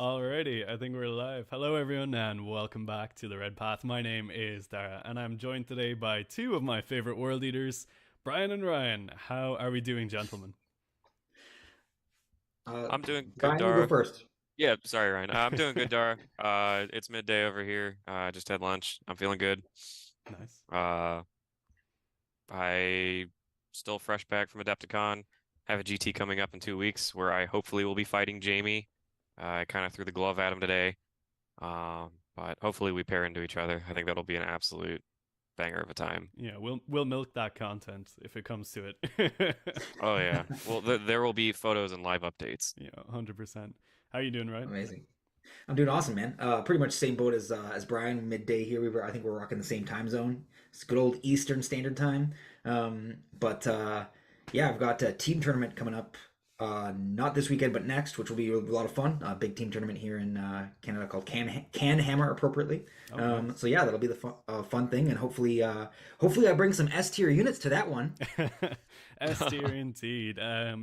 Alrighty, I think we're live. Hello, everyone, and welcome back to the Red Path. My name is Dara, and I'm joined today by two of my favorite world eaters, Brian and Ryan. How are we doing, gentlemen? Uh, I'm doing good, Brian, you go Dara. first. Yeah, sorry, Ryan. I'm doing good, Dara. It's midday over here. I just had lunch. I'm feeling good. Nice. Uh, I still fresh back from Adepticon. Have a GT coming up in 2 weeks where I hopefully will be fighting Jamie. I kind of threw the glove at him today. But hopefully we pair into each other. I think that'll be an absolute banger of a time. Yeah, we'll milk that content if it comes to it. Oh yeah. Well, th there will be photos and live updates. Yeah, 100%. How you doing, Ryan? Amazing. I'm doing awesome, man. Pretty much same boat as Brian. Midday here. I think we're rocking the same time zone. It's good old Eastern Standard Time. But yeah, I've got a team tournament coming up. Not this weekend, but next, which will be a lot of fun. A big team tournament here in Canada called Can Hammer, appropriately. Oh, nice. So yeah, that'll be the fun thing, and hopefully I bring some S tier units to that one. S tier indeed.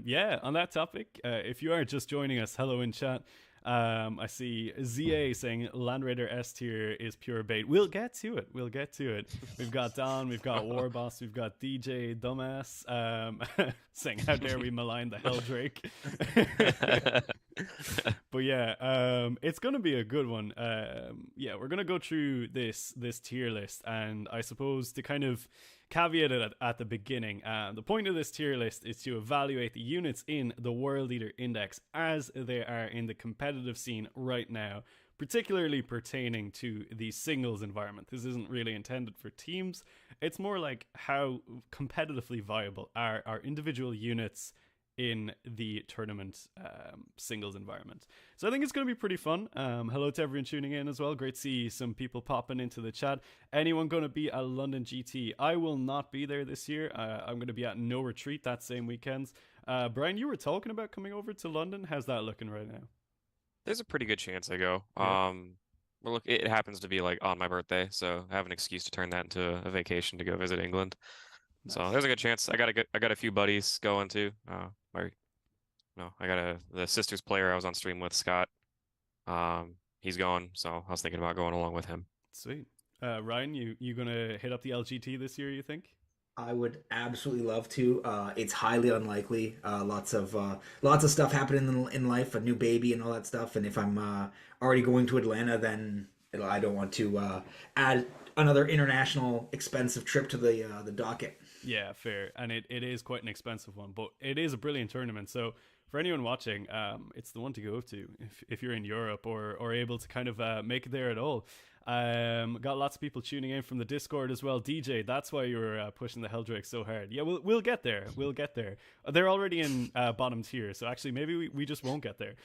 Yeah, on that topic, if you are just joining us, hello in chat. I see ZA saying Land Raider S tier is pure bait. We'll get to it. We'll get to it. We've got Don, we've got Warboss, we've got DJ Dumbass saying, how dare we malign the Helldrake. But yeah, it's gonna be a good one. Yeah, we're gonna go through this tier list, and I suppose to kind of caveat it at the beginning, the point of this tier list is to evaluate the units in the World Eater Index as they are in the competitive scene right now, particularly pertaining to the singles environment. This isn't really intended for teams. It's more like how competitively viable are our individual units in the tournament singles environment. So I think it's going to be pretty fun. Hello to everyone tuning in as well. Great to see some people popping into the chat. Anyone going to be at London GT? I will not be there this year. I'm going to be at No Retreat that same weekend. Brian, you were talking about coming over to London. How's that looking right now? There's a pretty good chance I go. Yeah, Well, look, it happens to be like on my birthday, so I have an excuse to turn that into a vacation to go visit England. So nice. there's a good chance. I got a few buddies going too. My no, I got the sisters player I was on stream with, Scott. He's going, so I was thinking about going along with him. Sweet. Ryan, you gonna hit up the LGT this year, you think? I would absolutely love to. It's highly unlikely. Lots of stuff happening in life, a new baby and all that stuff. And if I'm already going to Atlanta, then I don't want to add another international expensive trip to the docket. Yeah, fair. And it is quite an expensive one, but it is a brilliant tournament. So for anyone watching, it's the one to go to if you're in Europe or able to kind of make it there at all. Got lots of people tuning in from the Discord as well. DJ, that's why you were pushing the Helldrake so hard. Yeah, we'll get there. We'll get there. They're already in bottom tier, so actually maybe we just won't get there.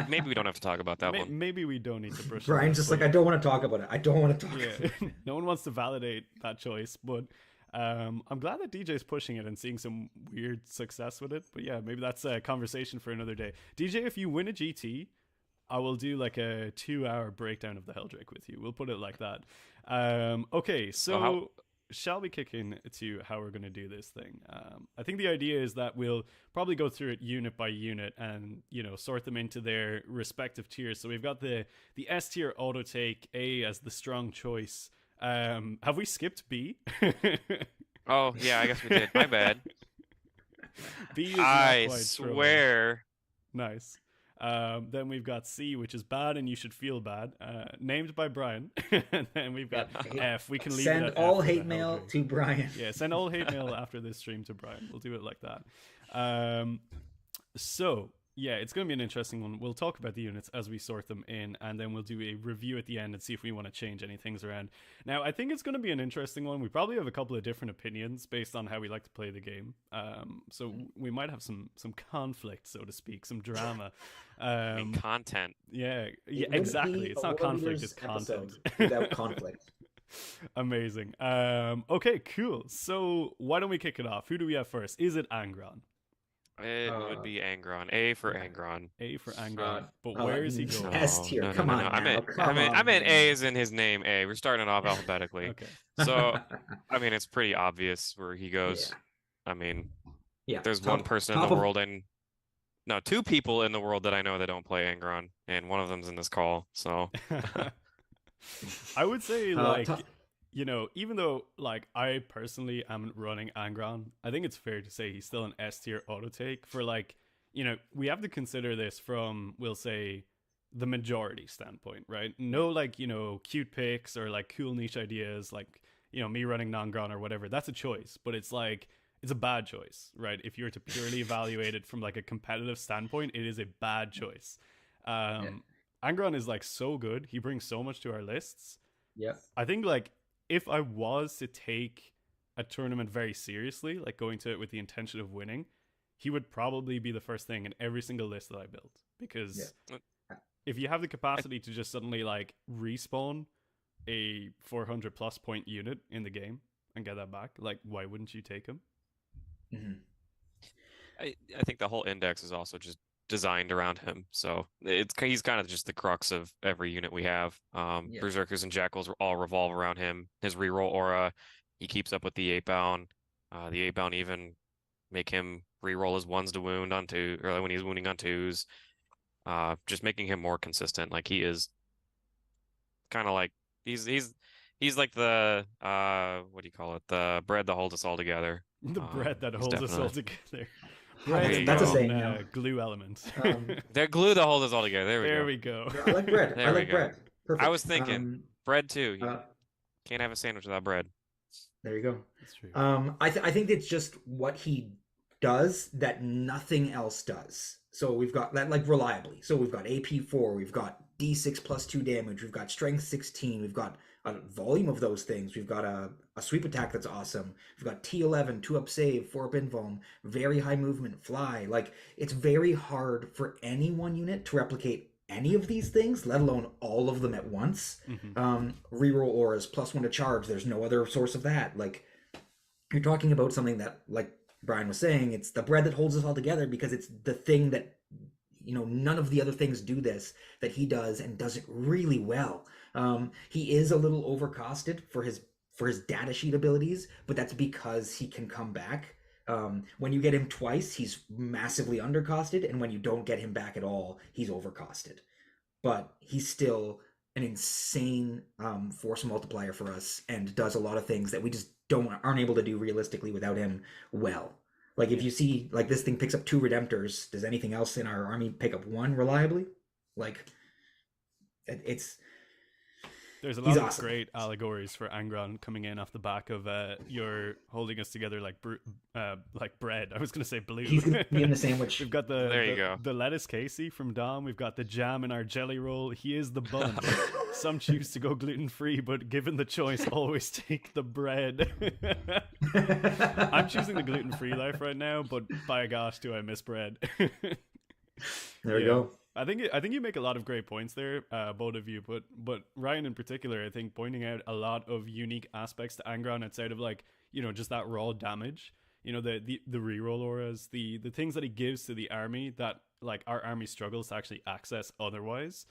Maybe we don't have to talk about that one. Maybe we don't need to brush it Brian's off, just but like, I don't want to talk about it. I don't want to talk about yeah, it. no one wants to validate that choice, but I'm glad that DJ's pushing it and seeing some weird success with it. But yeah, maybe that's a conversation for another day. DJ, if you win a GT, I will do like a 2 hour breakdown of the Helldrake with you. We'll put it like that. Okay, Oh, how so shall we kick in to how we're going to do this thing? I think the idea is that we'll probably go through it unit by unit and sort them into their respective tiers. So we've got the S tier auto take, A as the strong choice. Have we skipped B? oh yeah, I guess we did. My bad. B is not I quite strong. swear. Nice. Then we've got C, which is bad and you should feel bad, named by Brian. And then we've got Yep. F. We can leave it Send at F all for the hate mail Helldrake. to Brian. Yeah, send all hate mail after this stream to Brian. We'll do it like that. Um, so yeah, it's going to be an interesting one. We'll talk about the units as we sort them in, and then we'll do a review at the end and see if we want to change any things around. Now, I think it's going to be an interesting one. We probably have a couple of different opinions based on how we like to play the game. So we might have some conflict, so to speak, some drama. I mean, Um, content. yeah, It wouldn't exactly. be It's a not World conflict; Eaters it's content. episode without conflict. Amazing. Okay, cool. So why don't we kick it off? Who do we have first? Is it Angron? It would Uh, be Angron. A for yeah. Angron. A for Uh, Angron. But where is he going? S No, tier. no, no, Come no, no. on now. Come I on, meant A man. is in his name. A. We're starting off alphabetically. Okay. So, I mean, it's pretty obvious where he Yeah. goes. I mean, Yeah. there's one person in the Top of world and No, two people in the world that I know that don't play Angron, and one of them's in this call. So I would say Tough. even though like I personally am running Angron, I think it's fair to say he's still an S tier auto take for like, we have to consider this from, we'll say, the majority standpoint, right? No, like, cute picks or like cool niche ideas like, me running non-gron or whatever. That's a choice, but it's like, it's a bad choice, right? If you were to purely evaluate it from like a competitive standpoint, it is a bad choice. Yeah. Angron is like so good. He brings so much to our lists. Yep. I think like if I was to take a tournament very seriously, like going to it with the intention of winning, he would probably be the first thing in every single list that I built. Because Yeah. if you have the I, capacity to just suddenly like respawn a 400 plus point unit in the game and get that back, like why wouldn't you take him? Hmm. I think the whole index is also just designed around him. So he's kind of just the crux of every unit we have. Yeah. Berserkers and Jackals all revolve around him. His reroll aura, he keeps up with the 8-bound. The 8-bound even make him reroll his ones to wound onto, or when he's wounding on twos. Just making him more consistent. Like he is kind of like he's like the what do you call it? The bread that holds us all together. The bread that He's holds us all definitely together. That's, Bread there you that's a go. saying, and glue element. Um, They're glue that hold us all together. There we There go. we go. I like bread. I There we like go. bread. I was Perfect. thinking bread too. You Uh, can't have a sandwich without bread. there you go. That's true. I think it's just what he does that nothing else does. So we've got that like reliably. So we've got AP4, we've got D6 plus 2 damage, we've got strength 16, we've got a volume of those things. We've got a sweep attack that's awesome. We've got T11, 2 up save, 4 up invuln, very high movement, fly. Like it's very hard for any one unit to replicate any of these things, let alone all of them at once. Reroll auras, +1 to charge. There's no other source of that. Like you're talking about something that, like Brian was saying, it's the bread that holds us all together because it's the thing that none of the other things do this that he does and does it really well. He is a little overcosted for his data sheet abilities, but that's because he can come back. When you get him twice, he's massively undercosted, and when you don't get him back at all, he's overcosted. But he's still an insane force multiplier for us and does a lot of things that we just aren't able to do realistically without him well. Like if you see like this thing picks up 2 redemptors, does anything else in our army pick up 1 reliably? Like it's There's a he's lot of awesome. great allegories for Angron coming in off the back of you're holding us together like like bread. I was gonna say blue. He's gonna be in the sandwich. We've got There you go. the lettuce Casey from Dom. We've got the jam in our jelly roll. He is the bun. Some choose to go gluten free, but given the choice, always take the bread. I'm choosing the gluten free life right now, but by gosh, do I miss bread. There we go. I think you make a lot of great points there, both of you. But Ryan in particular, I think pointing out a lot of unique aspects to Angron outside of like just that raw damage. The reroll auras, the things that he gives to the army that like our army struggles to actually access otherwise.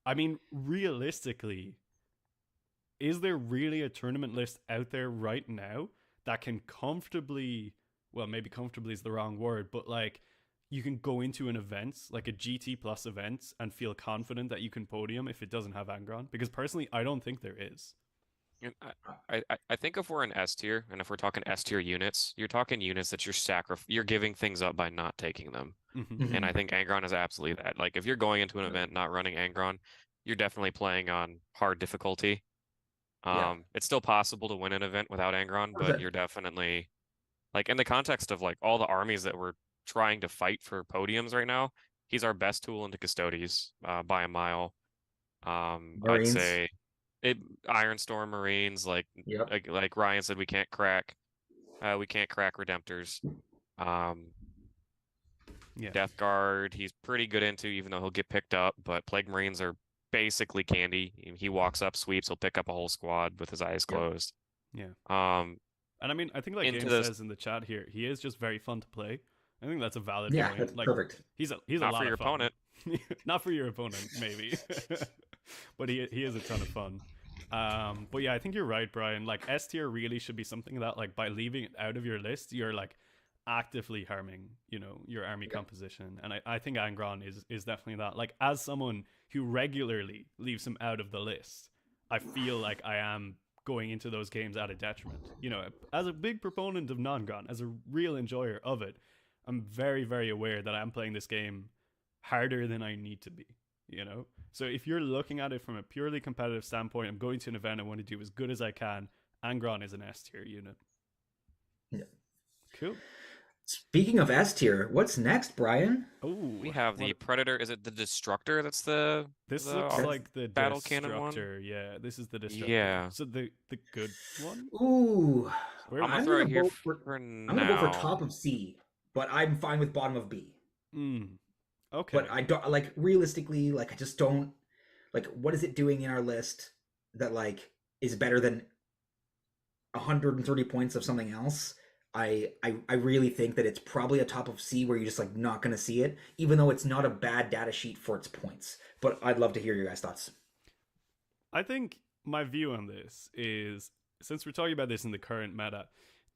I mean, realistically, is there really a tournament list out there right now that can comfortably, well, maybe comfortably is the wrong word, but like you can go into an event, like a GT plus event, and feel confident that you can podium if it doesn't have Angron? Because personally, I don't think there is. And I think if we're in S tier, and if we're talking S tier units, you're talking units that you're giving things up by not taking them. Mm-hmm. And I think Angron is absolutely that. Like if you're going into an event not running Angron, you're definitely playing on hard difficulty. Yeah. It's still possible to win an event without Angron, but 100%. you're definitely like in the context of like all the armies that we're trying to fight for podiums right now, he's our best tool into Custodes by a mile. I'd Marines. say Ironstorm Marines, like Yep. like Ryan said, we can't crack Redemptors. Yeah. Death Guard, he's pretty good into, even though he'll get picked up, but Plague Marines are basically candy. He walks up, sweeps, he'll pick up a whole squad with his eyes closed. Yeah. Um, And I mean, I think like into James this, says in the chat here, he is just very fun to play. I think that's a valid Yeah, point. that's Like perfect. he's a not lot for your of fun. opponent. Not for your opponent, maybe. But he is a ton of fun. But yeah, I think you're right, Brian. Like S tier really should be something that like by leaving it out of your list, you're like actively harming, your army composition. And I think Angron is definitely that. Like, as someone who regularly leaves him out of the list, I feel like I am going into those games at a detriment. As a big proponent of non-Gron, as a real enjoyer of it, I'm very, very aware that I'm playing this game harder than I need to be. So if you're looking at it from a purely competitive standpoint, I'm going to an event, I want to do as good as I can. Angron is an S tier unit. Yeah. Cool. Speaking of S tier, what's next, Brian? Oh, We have the Predator. Is it the Destructor? That's the This the looks ar- like the battle cannon one? Destructor. Yeah, this is the Destructor. Yeah. So the good one. Ooh, Where I'm gonna I'm throw gonna it here vote for I'm gonna go for now. top of C, but I'm fine with bottom of B. Okay. But I don't like realistically, like I just don't like what is it doing in our list that like is better than 130 points of something else. I really think that it's probably a top of C where you're just like not gonna see it, even though it's not a bad data sheet for its points. But I'd love to hear your guys' thoughts. I think my view on this is, since we're talking about this in the current meta,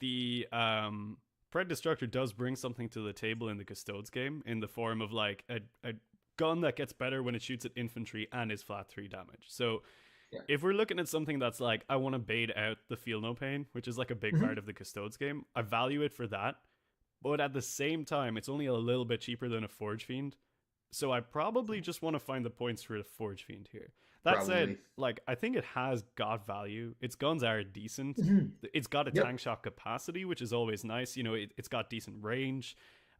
the Pred Destructor does bring something to the table in the Custodes game in the form of like a gun that gets better when it shoots at infantry and is flat 3 damage. So Yeah. if we're looking at something that's like, I want to bait out the Feel No Pain, which is like a big part of the Custodes game, I value it for that. But at the same time, it's only a little bit cheaper than a Forge Fiend. So I probably just want to find the points for the Forge Fiend here. That said, Probably. like, I think it has got value. Its guns are decent. It's got a Yep. tank shot capacity, which is always nice. It's got decent range.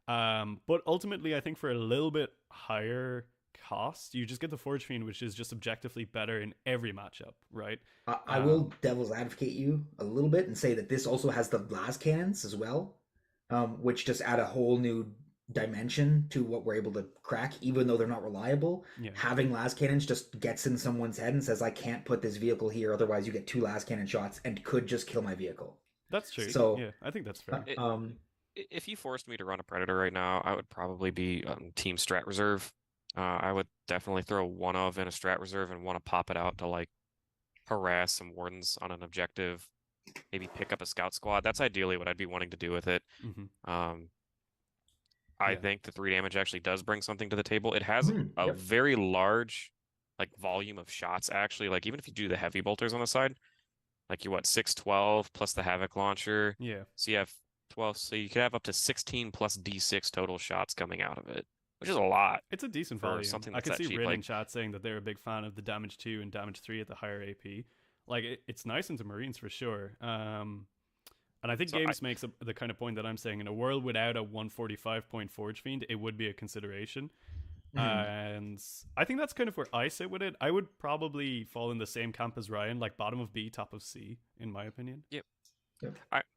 But ultimately, I think for a little bit higher cost, you just get the Forge Fiend, which is just objectively better in every matchup, right? I will devil's advocate you a little bit and say that this also has the las cannons as well, which just add a whole new dimension to what we're able to crack, even though they're not reliable. Yeah. Having las cannons just gets in someone's head and says, I can't put this vehicle here, otherwise you get 2 las cannon shots and could just kill my vehicle. That's true. So, yeah, I think that's fair. If you forced me to run a Predator right now, I would probably be Team Strat Reserve. I would definitely throw one of in a Strat Reserve and want to pop it out to like harass some Wardens on an objective, maybe pick up a Scout Squad. That's ideally what I'd be wanting to do with it. I think the 3 damage actually does bring something to the table. It has a very large like volume of shots actually. Like even if you do the heavy bolters on the side, like you 612 plus the Havoc launcher. Yeah. So you have 12, so you could have up to 16 plus D6 total shots coming out of it, which is a lot. It's a decent for volume. something I that's can that see cheap, Rin in like- chat saying that they're a big fan of the damage 2 and damage 3 at the higher AP. Like it's nice into Marines for sure. And I think Games makes the kind of point that I'm saying. In a world without a 145-point Forge Fiend, it would be a consideration. And I think that's kind of where I sit with it. I would probably fall in the same camp as Ryan, like bottom of B, top of C, in my opinion. Yep.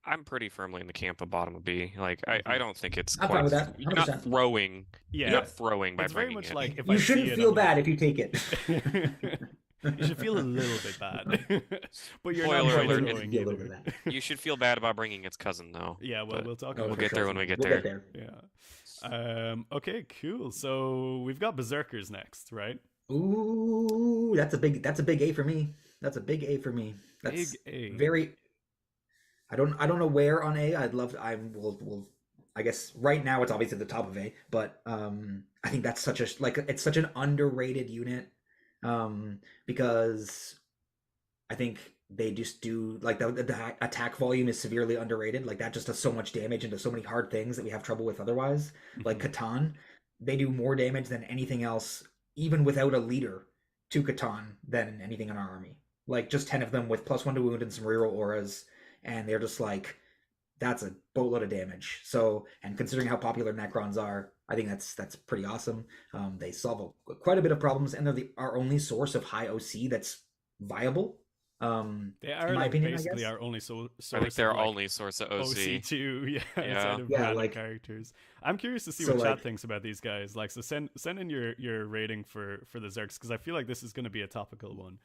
I'm pretty firmly in the camp of bottom of B. Like I don't think it's I'm quite. fine with that. You're not 100%. throwing. Yeah. You're not throwing by It's very bringing much it. like if You I shouldn't see it, feel I'm bad like- if you take it. You should feel a little bit bad, but you're Spoiler not alert, really it's- throwing Feel a little either. bit of You should feel bad about bringing its cousin though. Yeah, well, but we'll talk Oh, about we'll for get sure. there when we get We'll there. get there. Yeah. Okay, cool. So we've got Berserkers next, right? Ooh, that's a big A for me. That's a big A for me. That's Big A. very. I don't know where on A. We'll I guess right now it's obviously the top of A, but I think that's it's such an underrated unit, because I think they just do like the attack volume is severely underrated. Like that just does so much damage into so many hard things that we have trouble with otherwise. Like Catan, they do more damage than anything else, even without a leader, to Catan than anything in our army. Like just 10 of them with +1 to wound and some reroll auras, and they're just like, that's a boatload of damage. So, and considering how popular Necrons are, I think that's pretty awesome. They solve quite a bit of problems, and they're our only source of high OC that's viable. They are in my like opinion, basically I guess. our only source. I think they're of, like, only source of OC. OC2, Yeah. outside of Yeah, random like- characters. I'm curious to see So, what chat like- thinks about these guys. Like, so send in your rating for the Zerks, because I feel like this is going to be a topical one.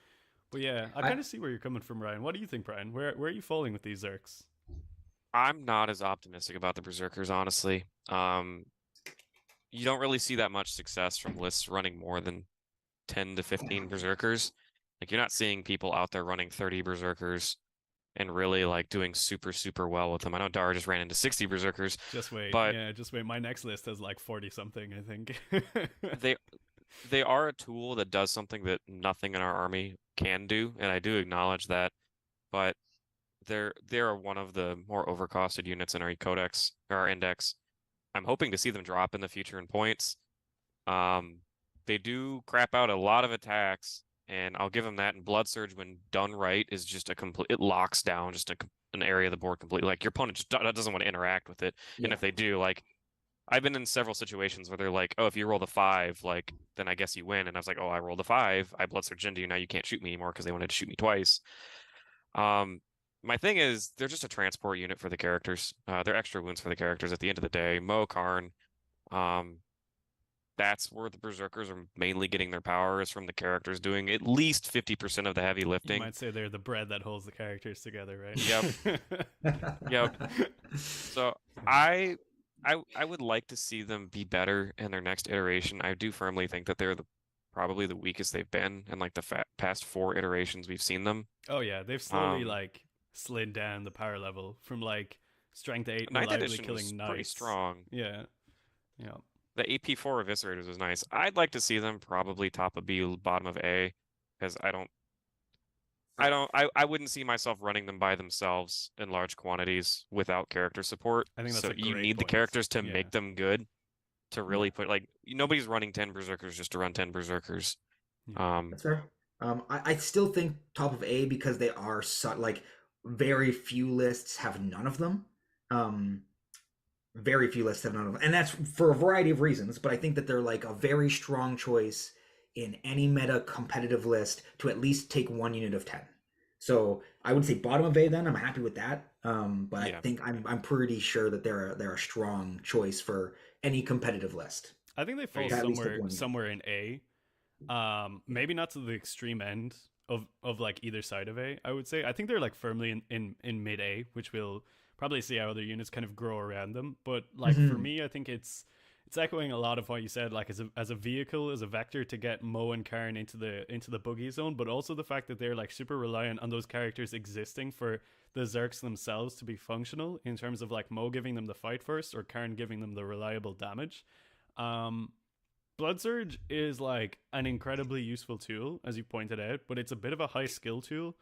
But yeah, I kind of see where you're coming from, Ryan. What do you think, Brian? Where are you falling with these Zerks? I'm not as optimistic about the Berserkers, honestly. You don't really see that much success from lists running more than 10 to 15 Berserkers. Like you're not seeing people out there running 30 Berserkers and really like doing super, super well with them. I know Dara just ran into 60 Berserkers, Just wait. but Yeah, just wait. My next list has like 40 something, I think. they they are a tool that does something that nothing in our army can do, and I do acknowledge that. But they're one of the more overcosted units in our codex or our index. I'm hoping to see them drop in the future in points. Um, they do crap out a lot of attacks, and I'll give them that. And Blood Surge, when done right, is just a complete. It locks down just an area of the board completely. Like your opponent just doesn't want to interact with it, and Yeah. if they do, like I've been in several situations where they're like, "Oh, if you roll the 5, like then I guess you win." And I was like, "Oh, I rolled a 5. I Blood Surge into you. Now you can't shoot me anymore because they wanted to shoot me twice." Um, my thing is they're just a transport unit for the characters. They're extra wounds for the characters at the end of the day. Khorne, um, that's where the Berserkers are mainly getting their power is from the characters doing at least 50% of the heavy You lifting. might say they're the bread that holds the characters together, Yep, right? yep. So I would like to see them be better in their next iteration. I do firmly think that they're probably the weakest they've been in like the past 4 iterations we've seen them. Oh yeah, they've slowly Um, like slid down the power level from like strength 8 Ninth reliably edition was killing pretty knights. strong. Yeah. Yeah. The AP4 Eviscerators was nice. I'd like to see them probably top of B, bottom of A, because I wouldn't see myself running them by themselves in large quantities without character support. I think that's So a you great need the point. characters to Yeah. make them good to Yeah, really put like nobody's running 10 Berserkers just to run 10 Berserkers. Yeah. that's fair. I still think top of A because they are like very few lists have none of them. Um, very few lists have none of them, and that's for a variety of reasons. But I think that they're like a very strong choice in any meta competitive list to at least take one unit of 10. So I would say bottom of A. Then I'm happy with that. But I Yeah. think I'm pretty sure that they're a strong choice for any competitive list. I think they Are fall you To at least take one unit. somewhere in A. Maybe not to the extreme end of like either side of A, I would say. I think they're like firmly in mid A, which we'll probably see how other units kind of grow around them. But like for Mhm. me, I think it's echoing a lot of what you said, like as a vehicle, as a vector to get Mo and Karn into the boogie zone, but also the fact that they're like super reliant on those characters existing for the Zerks themselves to be functional in terms of like Mo giving them the fight first or Karn giving them the reliable damage. Um, Blood Surge is like an incredibly useful tool, as you pointed out, but it's a bit of a high skill tool,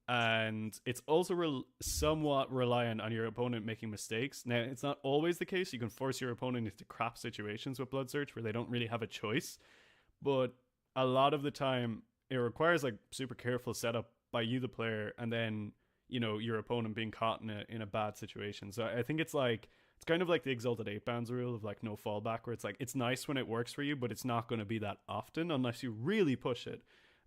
and it's also somewhat reliant on your opponent making mistakes. Now, it's not always the case. You can force your opponent into crap situations with Blood Surge where they don't really have a choice, but a lot of the time, it requires like super careful setup by you, the player, and then your opponent being caught in a bad situation. So I think it's kind of like the Exalted 8 Bounds rule of like no fallback, where it's like it's nice when it works for you, but it's not going to be that often unless you really push it.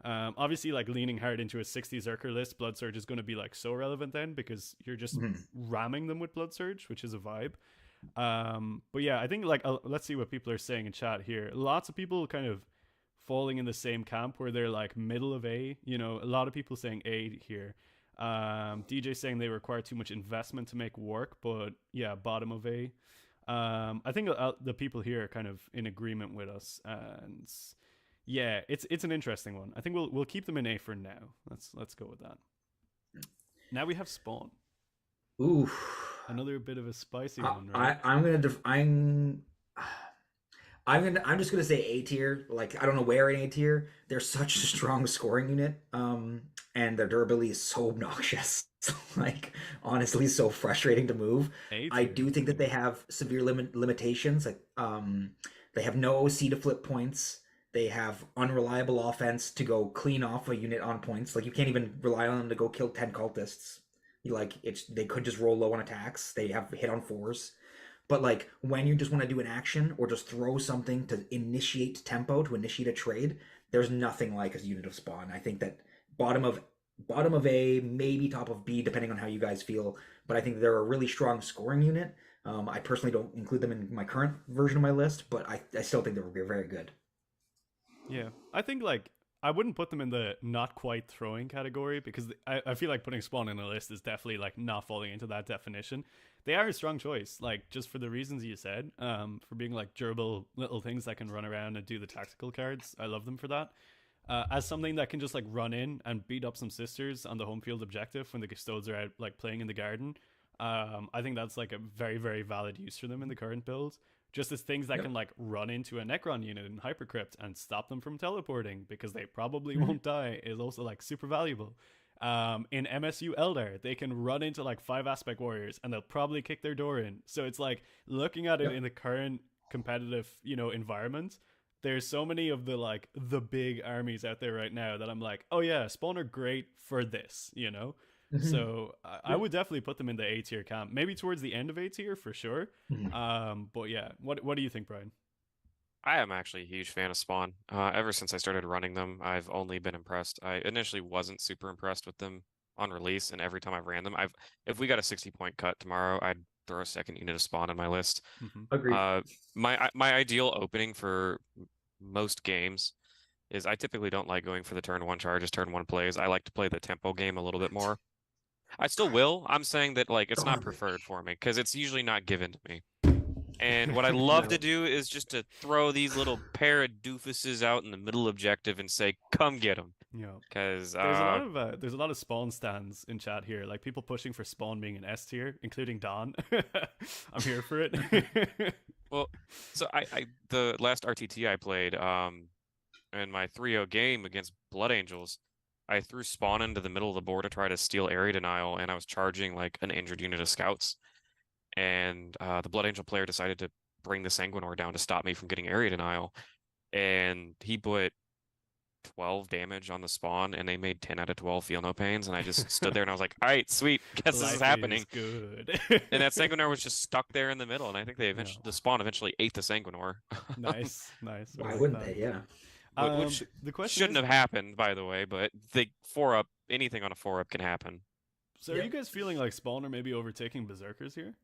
Obviously, like leaning hard into a 60 Zerker list, Blood Surge is going to be like so relevant then because you're just Mhm. ramming them with Blood Surge, which is a vibe. But yeah, I think like let's see what people are saying in chat here. Lots of people kind of falling in the same camp where they're like middle of A. A lot of people saying A here. DJ saying they require too much investment to make work, but yeah, bottom of A. I think the people here are kind of in agreement with us, and yeah, it's an interesting one. I think we'll keep them in A for now. Let's go with that. Now we have Spawn, Ooh. another bit of a spicy I, one, right? I'm gonna I'm just gonna say A tier. Like I don't know where in A tier. They're such a strong scoring unit. And their durability is so obnoxious. Like honestly, so frustrating to move. A I tier. do think that they have severe limitations. Like they have no OC to flip points. They have unreliable offense to go clean off a unit on points. Like you can't even rely on them to go kill 10 cultists. They could just roll low on attacks. They have hit on fours. But like when you just want to do an action or just throw something to initiate tempo, to initiate a trade, there's nothing like a unit of Spawn. I think that bottom of bottom of A, maybe top of B, depending on how you guys feel. But I think they're a really strong scoring unit. I personally don't include them in my current version of my list, but I still think they're very good. Yeah, I think like I wouldn't put them in the not quite throwing category because I feel like putting Spawn in a list is definitely like not falling into that definition. They are a strong choice, like just for the reasons you said, for being like durable little things that can run around and do the tactical cards. I love them for that. as something that can just like run in and beat up some sisters on the home field objective when the custodes are out like playing in the garden. I think that's like a very very valid use for them in the current build. Just as things that Yep. can like run into a Necron unit in Hypercrypt and stop them from teleporting because they probably Mhm. won't die is also like super valuable. In MSU Eldar, they can run into like 5 aspect warriors and they'll probably kick their door in. So it's like looking at it Yep. in the current competitive, environment, there's so many of the like the big armies out there right now that I'm like, oh yeah, Spawn are great for this. Mhm. So I Yep. would definitely put them in the A tier camp, maybe towards the end of A tier for sure. Mhm. But yeah, what do you think, Brian? I am actually a huge fan of Spawn. Ever since I started running them, I've only been impressed. I initially wasn't super impressed with them on release, and every time I've ran them, if we got a 60-point cut tomorrow, I'd throw a second unit of Spawn in my list. Mm-hmm. Agreed. My ideal opening for most games is I typically don't like going for the turn one charges, turn one plays. I like to play the tempo game a little bit more. I still will. I'm saying that like it's not Garbage. preferred for me because it's usually not given to me. And what I love to No. do is just to throw these little pair of doofuses out in the middle objective and say, "Come get them." Yeah. Because There's a lot of spawn stands in chat here, like people pushing for spawn being an S tier, including Don. I'm here for it. well, so I the last RTT I played in my 3-0 game against Blood Angels, I threw spawn into the middle of the board to try to steal area denial, and I was charging like an injured unit of scouts. And the Blood Angel player decided to bring the Sanguinor down to stop me from getting area denial, and he put 12 damage on the spawn, and they made 10 out of 12 feel no pains, and I just stood there and I was like, all right, sweet, guess this is Life is happening. good. And that Sanguinor was just stuck there in the middle, and I think Yeah. the spawn eventually ate the Sanguinor. Nice, nice. We Why like wouldn't that. they? Yeah. Which The question shouldn't is, have happened, by the way, but the 4-up, anything on a 4-up can happen. so are you Yep. guys feeling like Spawn are maybe overtaking Berserkers here?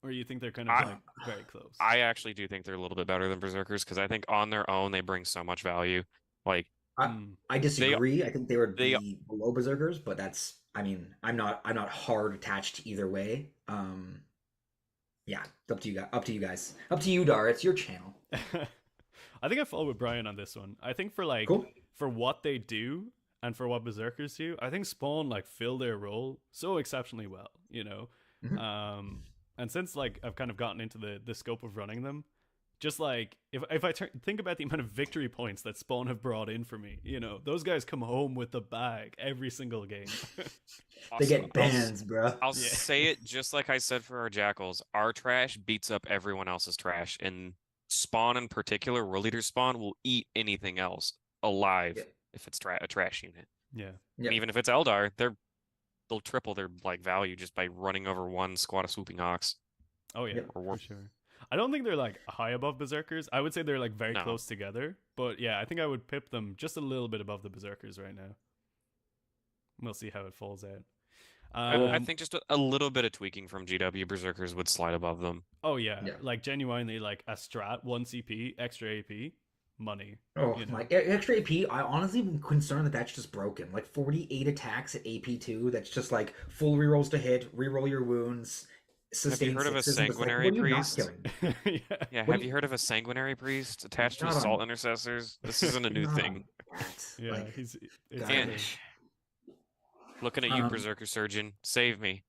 Or you think they're kind of I like very close? I actually do think they're a little bit better than Berserkers because I think on their own they bring so much value. Like I Mm, I they disagree. I think they would they be below Berserkers, but that's. I mean, I'm not hard attached to either way. Yeah, it's up to you guys. Up to you guys. Up to you, Dar. It's your channel. I think I follow with Brian on this one. I think for like Cool. for what they do and for what Berserkers do, I think Spawn like fill their role so exceptionally well. Mhm. And since like I've kind of gotten into the scope of running them, just like if I think about the amount of victory points that Spawn have brought in for me, those guys come home with the bag every single game. They also get bans, bro. I'll Yeah. say it just like I said for our Jackals. Our trash beats up everyone else's trash, and Spawn in particular, World Leader Spawn will eat anything else alive Yep. if it's a trash unit. Yeah. And Yep. even if it's Eldar, they'll triple their like value just by running over one squad of swooping ox. Oh yeah, Yep. for sure. I don't think they're like high above Berserkers. I would say they're like very No, close together. But yeah, I think I would pip them just a little bit above the Berserkers right now. We'll see how it falls out. I Um, think just a little bit of tweaking from GW Berserkers would slide above them. oh yeah, Yeah. like genuinely like a strat, 1 CP, extra AP, money. Oh You my know. extra AP. I honestly am concerned that that's just broken. Like 48 attacks at AP2. That's just like full rerolls to hit, reroll your wounds, Have you sustain heard of a sixes. I'm just like, sanguinary what are you not priest? killing? Yeah. Yeah, What have do you you heard of a sanguinary priest attached to not on assault intercessors? This isn't a new not thing. on that? Yeah, Like it's And kind garbage. looking at you, Um, Berserker Surgeon, save me.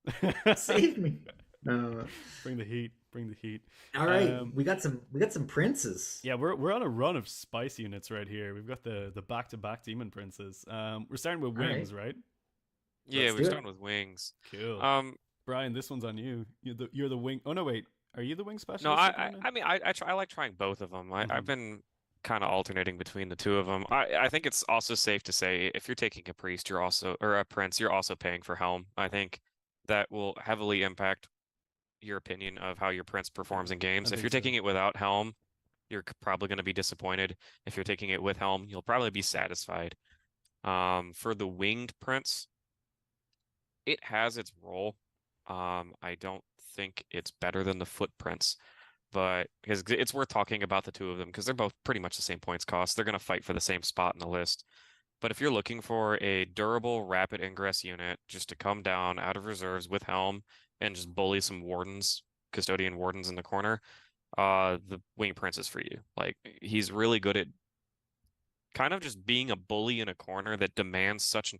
of save me. Uh, bring the heat, bring the heat. all right, Um, we got some princes. Yeah, we're on a run of spice units right here. We've got the back to back demon princes. We're starting with All right, wings, right? Yeah, let's we're do starting it. with wings. Cool. Um, Brian, this one's on you. You're the wing. Oh no, wait. Are you the wing no, specialist? Right now? I mean, I like trying both of them. I've Mhm. been kind of alternating between the two of them. I think it's also safe to say if you're taking a priest, or a prince, you're also paying for helm. I think that will heavily impact your opinion of how your prince performs in I games. If think you're so. taking it without helm, you're probably going to be disappointed. If you're taking it with helm, you'll probably be satisfied. For the winged prince, it has its role. I don't think it's better than the footprints, but because it's worth talking about the two of them because they're both pretty much the same points cost. They're going to fight for the same spot in the list. But if you're looking for a durable, rapid ingress unit just to come down out of reserves with helm and just bully some wardens, custodian wardens in the corner, the Wing Prince is for you. Like he's really good at kind of just being a bully in a corner that demands such an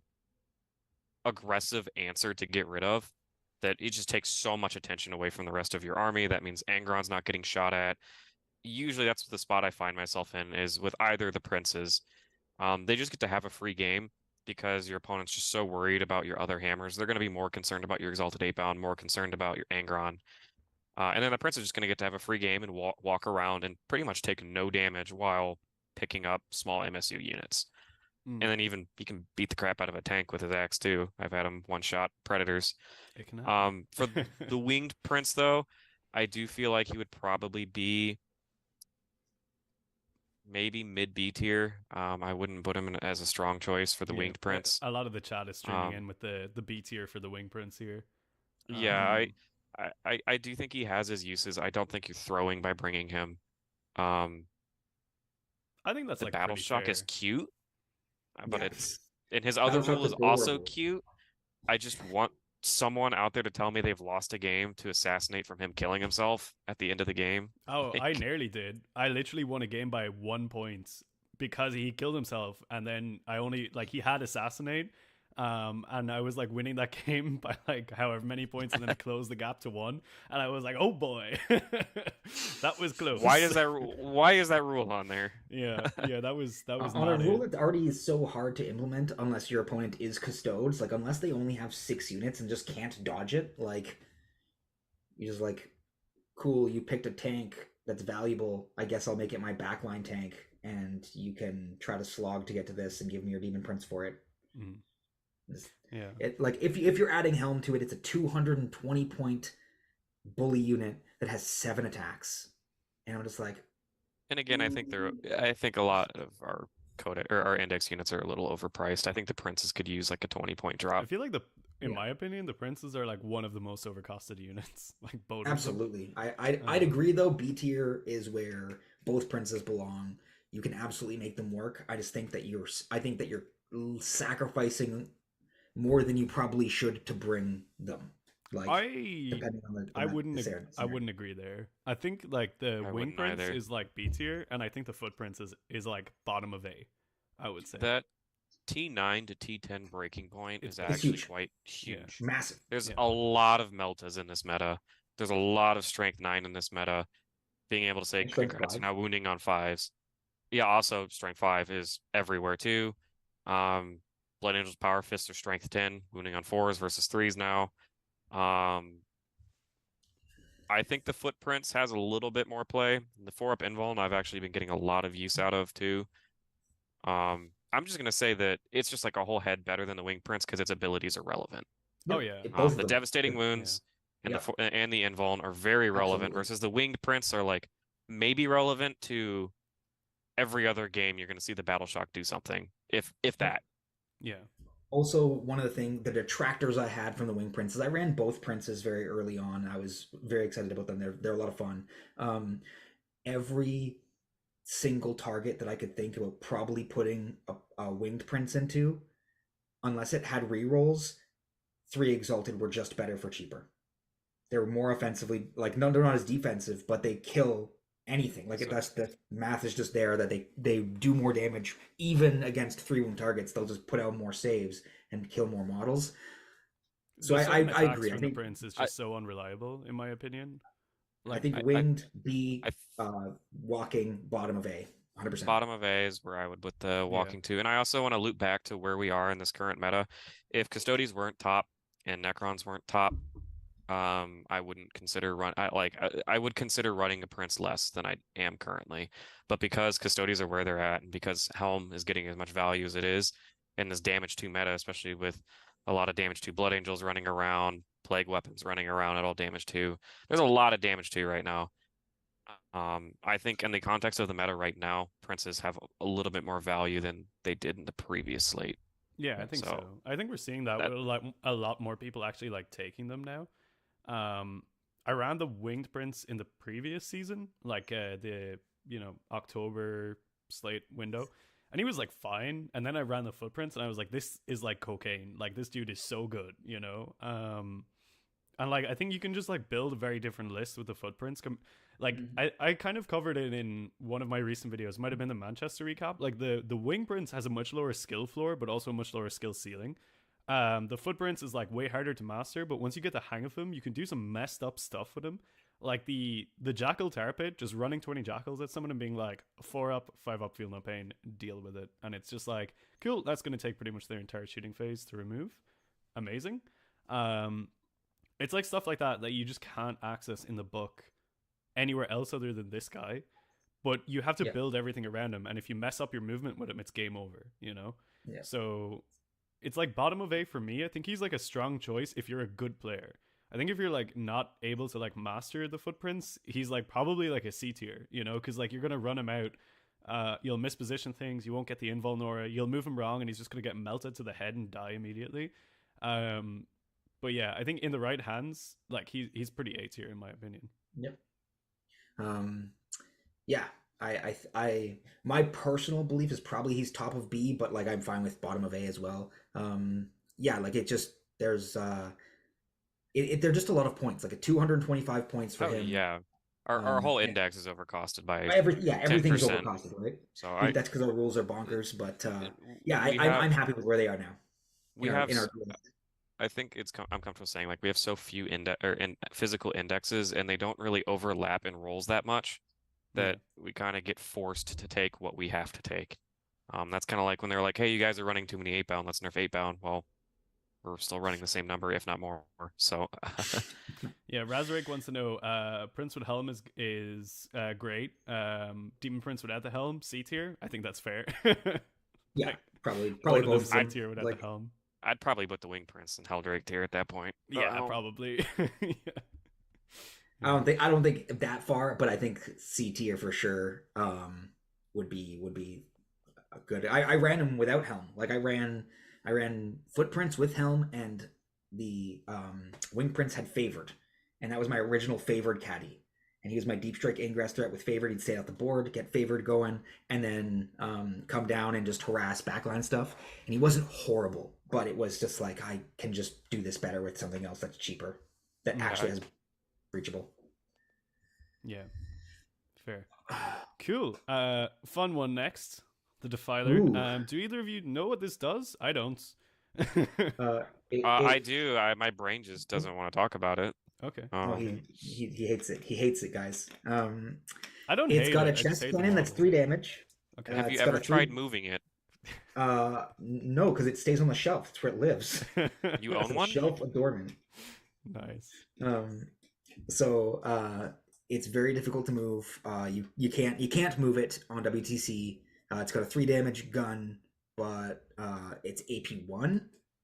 aggressive answer to get rid of that it just takes so much attention away from the rest of your army. That means Angron's not getting shot at. Usually that's the spot I find myself in is with either the princes. They just get to have a free game because your opponent's just so worried about your other hammers. They're going to be more concerned about your Exalted 8-bound, more concerned about your Angron. And then the prince is just going to get to have a free game and walk around and pretty much take no damage while picking up small MSU units. And then even he can beat the crap out of a tank with his axe too. I've had him one-shot predators. It can happen. For the winged prince though, I do feel like he would probably be maybe mid B tier. I wouldn't put him in as a strong choice for the winged prince. A lot of the chat is streaming in with the B tier for the wing prince here. Yeah, I do think he has his uses. I don't think you're throwing by bringing him. I think that's the like battle pretty shock fair. is cute, but Yeah. it's and his other Battle rule shock's is also adorable. cute. I just want someone out there to tell me they've lost a game to assassinate from him killing himself at the end of the game. Oh, I Like, nearly did. I literally won a game by 1 point because he killed himself, and then I only like he had assassinate, and I was like winning that game by like however many points, and then it closed the gap to 1, and I was like, oh boy, that was close. why is that rule on there? Yeah, that was On a not rule it. that already is so hard to implement unless your opponent is custodes, like unless they only have 6 units and just can't dodge it, like you just like, cool, you picked a tank that's valuable. I guess I'll make it my backline tank, and you can try to slog to get to this and give me your demon prince for it. Mhm. It's- Yeah. It like if you're adding Helm to it, it's a 220 point bully unit that has 7 attacks, and I'm just like, And again, I think a lot of our code or our index units are a little overpriced. I think the princes could use like a 20-point I drop. feel like in Yeah. my opinion, the princes are like one of the most overcosted units. Like both of them. absolutely. I'd agree though. B tier is where both princes belong. You can absolutely make them work. I just think that you're sacrificing more than you probably should to bring them. Like depending on the I wouldn't scenario. I wouldn't agree there. I think like the I wing wouldn't prince either. is like B tier, and I think the foot prince is like bottom of A. I would say That T9 to T10 breaking point is It's actually huge. quite huge. Massive. There's Yeah. a lot of meltas in this meta. There's a lot of strength 9 in this meta. Being able to say And strength congrats, 5. now wounding on 5s. Yeah, also strength 5 is everywhere too. Blood Angel's Power Fists are strength 10, wounding on 4s versus 3s now. I think the Footprints has a little bit more play. The 4-up invuln I've actually been getting a lot of use out of too. I'm just gonna say that it's just like a whole head better than the Wing Prince because its abilities are relevant. Oh yeah. Both of The them. devastating wounds and the invuln are very relevant Absolutely. versus the Winged Prince are like maybe relevant to every other game. You're gonna see the Battle Shock do something, if that. Yeah. Also, one of the detractors I had from the Wing Princes, I ran both princes very early on. I was very excited about them. They're a lot of fun. Every single target that I could think about probably putting a winged prince into, unless it had rerolls, 3 exalted were just better for cheaper. They're more offensively, like no, they're not as defensive, but they kill anything. Like that's the math is just there that they do more damage even against 3 wound targets. They'll just put out more saves and kill more models. So I agree. I From think the prince is just so unreliable, in my opinion. I think winged B, walking bottom of A, 100%. Bottom of A is where I would put the walking to, and I also want to loop back to where we are in this current meta. If Custodes weren't top and Necrons weren't top, I wouldn't consider I would consider running a prince less than I am currently. But because Custodes are where they're at, and because Helm is getting as much value as it is, and this damage 2 meta, especially with a lot of damage 2 Blood Angels running around, Plague Weapons running around at all damage 2. There's a lot of damage 2 right now. I think in the context of the meta right now, princes have a little bit more value than they did in the previous slate. Yeah, I think so. I think we're seeing that with a lot more people actually like taking them now. I ran the winged prince in the previous season, like the October slate window, and he was like fine. And then I ran the footprints, and I was like, this is like cocaine. Like this dude is so good, And like I think you can just like build a very different list with the footprints. Like Mhm. I kind of covered it in one of my recent videos. It might have been the Manchester recap. Like the wing prince has a much lower skill floor, but also a much lower skill ceiling. The footprints is like way harder to master, but once you get the hang of him, you can do some messed up stuff with him. Like the jackal tar pit, just running 20 jackals at someone and being like 4 up, 5 up, feel no pain, deal with it. And it's just like, cool, that's gonna take pretty much their entire shooting phase to remove. Amazing. Um it's like stuff like that that you just can't access in the book anywhere else other than this guy. But you have to Yeah, build everything around him, and if you mess up your movement with him, it's game over. You know. yeah, So it's like bottom of A for me. I think he's like a strong choice if you're a good player. I think if you're like not able to like master the footprints, he's like probably like a C tier, you know, because like you're gonna run him out. You'll misposition things. You won't get the invul Nora. You'll move him wrong, and he's just gonna get melted to the head and die immediately. Um, but yeah, I think in the right hands, like he's pretty A tier in my opinion. yep. Um, yeah, my personal belief is probably he's top of B, but like I'm fine with bottom of A as well. Yeah, like it just there's they're just a lot of points, like a 225 points for Oh him. yeah, our whole And index is overcosted by everything is 10%. overcosted, right? So I think that's because our rules are bonkers, but yeah, we I'm have happy with where they are now we have in our I think I'm comfortable saying like we have so few physical indexes and they don't really overlap in roles that much Yeah. that we kind of get forced to take what we have to take. That's kind of like when they're like, "Hey, you guys are running too many 8-bound. Let's nerf 8-bound." Well, we're still running the same number, if not more. So, Yeah, Razorake wants to know. Prince with helm is great. Demon Prince without the helm, C tier. I think that's fair. yeah, Like probably both of them both of C them. tier without the Like helm. I'd probably put the Wing Prince and Helldrake tier at that point. Yeah, probably. Yeah. I don't think that far, but I think C tier for sure. Would be a good. I ran him without helm. Like I ran footprints with helm, and the wing prince had favored, and that was my original favored caddy. And he was my deep strike ingress threat with favored. He'd stay out the board, get favored going, and then come down and just harass backline stuff. And he wasn't horrible, but it was just like I can just do this better with something else that's cheaper, that actually has reachable. Yeah, fair. Cool. Fun one next. The Defiler. Ooh. Do either of you know what this does? I don't. I do. My brain just doesn't want to talk about it. Okay. Oh, he hates it. He hates it, guys. I don't It's hate got it. a I just chest hate the cannon that's model. 3 damage. Okay. Have you it's got ever a tried three- moving it? No, because it stays on the shelf. It's where it lives. You own It's a one? shelf adornment. Nice. So it's very difficult to move. You can't move it on WTC. It's got a 3 damage gun, but it's AP1.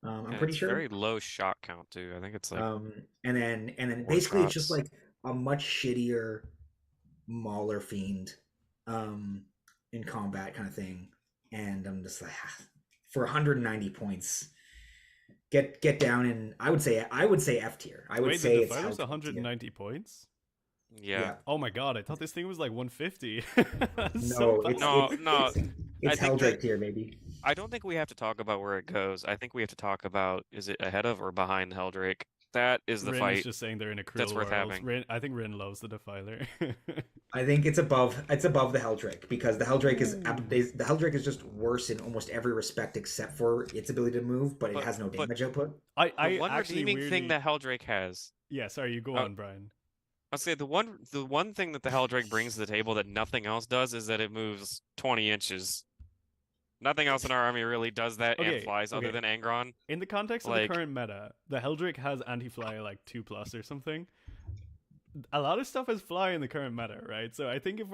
I'm And pretty it's sure. very low shot count too. I think it's like And then 4 basically it's just shots. like a much shittier Mauler Fiend in combat kind of thing. And I'm just like, for 190 points, get down in. I would say F tier. I would Wait, say the it's Defiler's Helldrake tier. 190 points? Yeah. Oh my god, I thought this thing was like 150. No, it's No, I think Helldrake tier, baby. I don't think we have to talk about where it goes. I think we have to talk about is it ahead of or behind Helldrake? That is the Rin fight. is just saying they're in a cruel That's worth world. having. I think Rin loves the Defiler. I think it's above the Helldrake because the Helldrake is just worse in almost every respect except for its ability to move, but it has no damage output. I The one actually redeeming weirdly... thing that Helldrake has. Yeah, sorry, you go Uh, on, Brian. I'll say the one thing that the Helldrake brings to the table that nothing else does is that it moves 20 inches. Nothing else in our army really does that and flies other than Angron. In the context of Like- the current meta, the Helldrake has anti-fly like 2+ or something. A lot of stuff has fly in the current meta, right? So I think if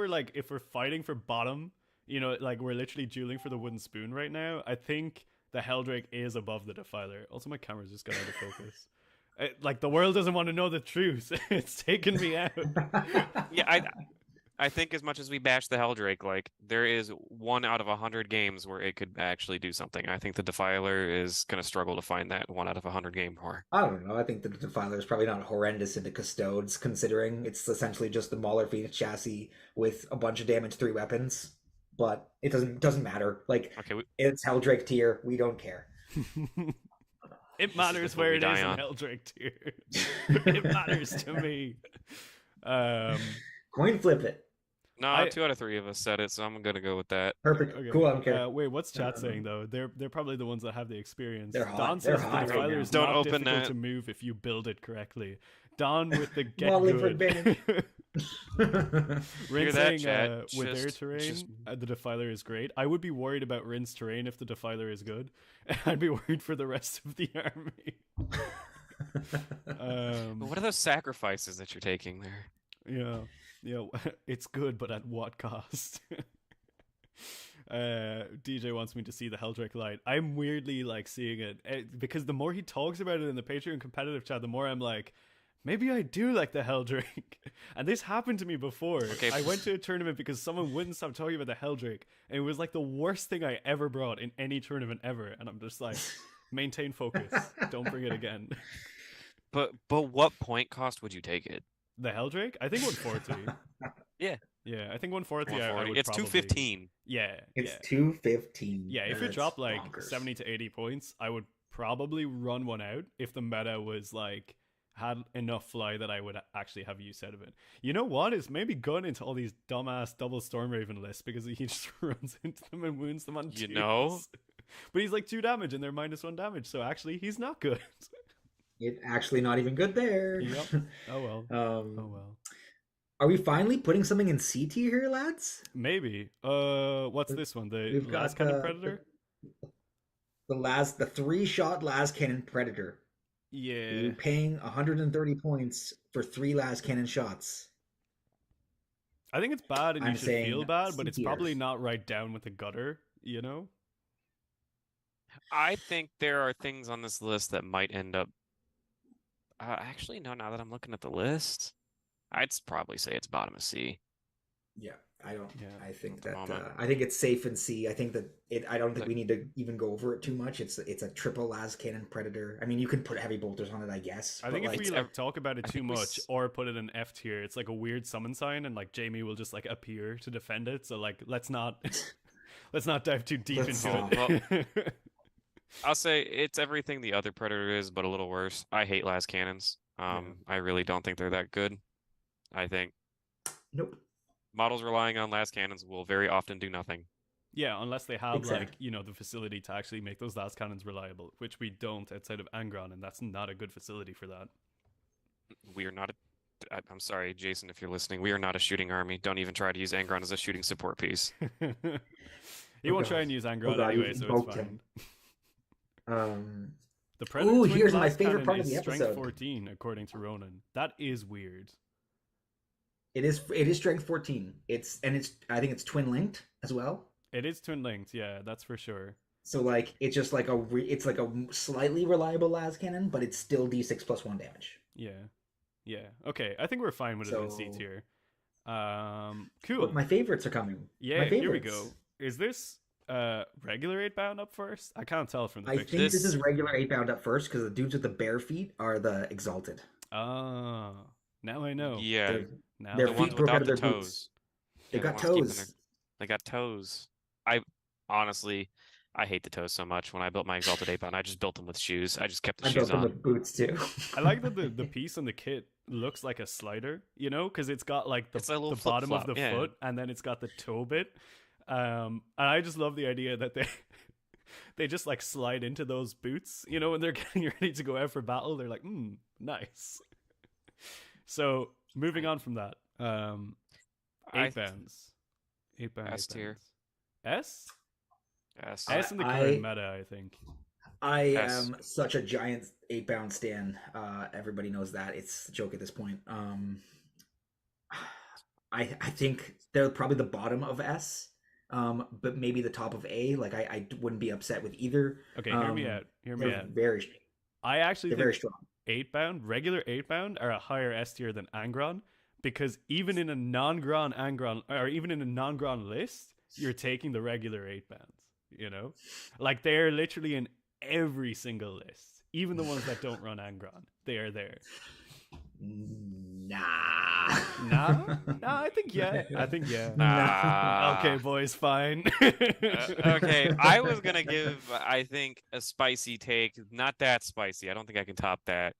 we're fighting for bottom, you know, like we're literally dueling for the wooden spoon right now, I think the Helldrake is above the Defiler. Also, my camera's just got out of focus. Like the world doesn't want to know the truth. It's taken me out. Yeah, I think as much as we bash the Helldrake, like there is 1 out of 100 games where it could actually do something. I think the Defiler is gonna struggle to find that 1 out of 100 game more. I don't know. I think the Defiler is probably not horrendous into Custodes, considering it's essentially just the Mauler Phoenix chassis with a bunch of damage 3 weapons. But it doesn't matter. Like Okay, it's Helldrake tier. We don't care. It This is matters the hill where we it is die in on. Heldrake tier. It matters to me. Coin flip it. No, I 2 out of 3 of us said it, so I'm gonna go with that. Perfect. okay. Cool. I don't care. Wait, what's chat saying Um, though? They're probably the ones that have the experience. They're hot. Don They're says the hot right Defiler now. is Don't not open difficult that. to move if you build it correctly. Don with the get Modeling for good. advantage. Rin Hear that, saying chat? with their Just- terrain, the Defiler is great. I would be worried about Rin's terrain if the Defiler is good. I'd be worried for the rest of the army. But what are those sacrifices that you're taking there? Yeah, it's good, but at what cost? DJ wants me to see the Heldrake light. I'm weirdly like seeing it because the more he talks about it in the Patreon competitive chat, the more I'm like, maybe I do like the Heldrake. And this happened to me before. Okay. I went to a tournament because someone wouldn't stop talking about the Heldrake, and it was like the worst thing I ever brought in any tournament ever. And I'm just like, maintain focus. Don't bring it again. But what point cost would you take it? The Heldrake? I think 140. Yeah. Yeah, I think 140. I 140. would It's probably... 215. Yeah, It's yeah. 215. Yeah, if it That's dropped like bonkers. 70 to 80 points, I would probably run one out if the meta was like had enough fly that I would actually have use out of it. You know what? Is maybe gun into all these dumbass double Stormraven lists because he just runs into them and wounds them on You twos. know? But he's like 2 damage and they're -1 damage, so actually he's not good. It's actually not even good there. Yep. Oh well. Oh well. Are we finally putting something in C tier here, lads? Maybe. What's this one? The We've last got cannon predator? The 3-shot last cannon predator. Yeah. You're paying 130 points for 3 last cannon shots. I think it's bad and you I'm should saying feel bad, but it's CTRs. probably not right down with the gutter, you know? I think there are things on this list that might end up. Actually, no. Now that I'm looking at the list, I'd probably say it's bottom of C. Yeah, I don't. Yeah, I think at the that moment. I think it's safe in C. I think that it. I don't think we need to even go over it too much. It's a triple las cannon predator. I mean, you can put heavy bolters on it, I guess. I but, think if like, we it's like talk about it I too think we much or put it in F tier, it's like a weird summon sign and like Jamie will just like appear to defend it. So like let's not let's not dive too deep Let's into it. I'll say it's everything the other Predator is, but a little worse. I hate las cannons. I really don't think they're that good. I think nope. models relying on las cannons will very often do nothing. Yeah, unless they have like, Exactly. you know, the facility to actually make those last cannons reliable, which we don't outside of Angron, and that's not a good facility for that. We are not I'm sorry, Jason, if you're listening. We are not a shooting army. Don't even try to use Angron as a shooting support piece. He won't God. try and use Angron God, you anyway, so it's invoked fine. him. The Predator Ooh, twin here's my blast favorite cannon part of is the strength episode. 14 according to Ronan. That is weird. It is strength 14. I think it's twin linked as well. It is twin linked, yeah, that's for sure. So like it's just like it's like a slightly reliable las cannon, but it's still d6 plus 1 damage. Yeah. Okay, I think we're fine with it in C So- tier. Cool. But my favorites are coming. Yeah, My here we favorites. go. Is this regular 8-bound up first? I can't tell from the I picture. think this is regular 8-bound up first because the dudes with the bare feet are the exalted. Ah, now I know. Yeah, Now their the I feet ones know. broke out without of the their toes. boots. They Yeah, the got ones keeping toes. They got toes. I honestly, I hate the toes so much. When I built my Exalted 8-bound, I just built them with shoes. I just kept the I built shoes them on. with boots too. I like that the piece on the kit looks like a slider, you know, because it's got like It's a little the bottom of flip-flop, the yeah. foot and then it's got the toe bit. And I just love the idea that they they just like slide into those boots, you know, when they're getting ready to go out for battle. They're like, nice. So moving on from that, I 8-bounds, 8-bound, S tier. S Yes. S in the current meta, I think. I Yes. am such a giant 8-bound stan. Everybody knows that. It's a joke at this point. I think they're probably the bottom of S. But maybe the top of A. Like I wouldn't be upset with either. Okay, hear me out. Hear me They're out. very I actually they're think very strong. 8-bound, regular 8-bound are a higher S tier than Angron because even in a non-Gron Angron, or even in a non-Gron list, you're taking the regular 8-bounds, you know? Like they're literally in every single list, even the ones that don't run Angron. They are there. Nah, I think yeah. Nah. Okay, boys, fine. Okay, I was gonna give, I think, a spicy take. Not that spicy. I don't think I can top that.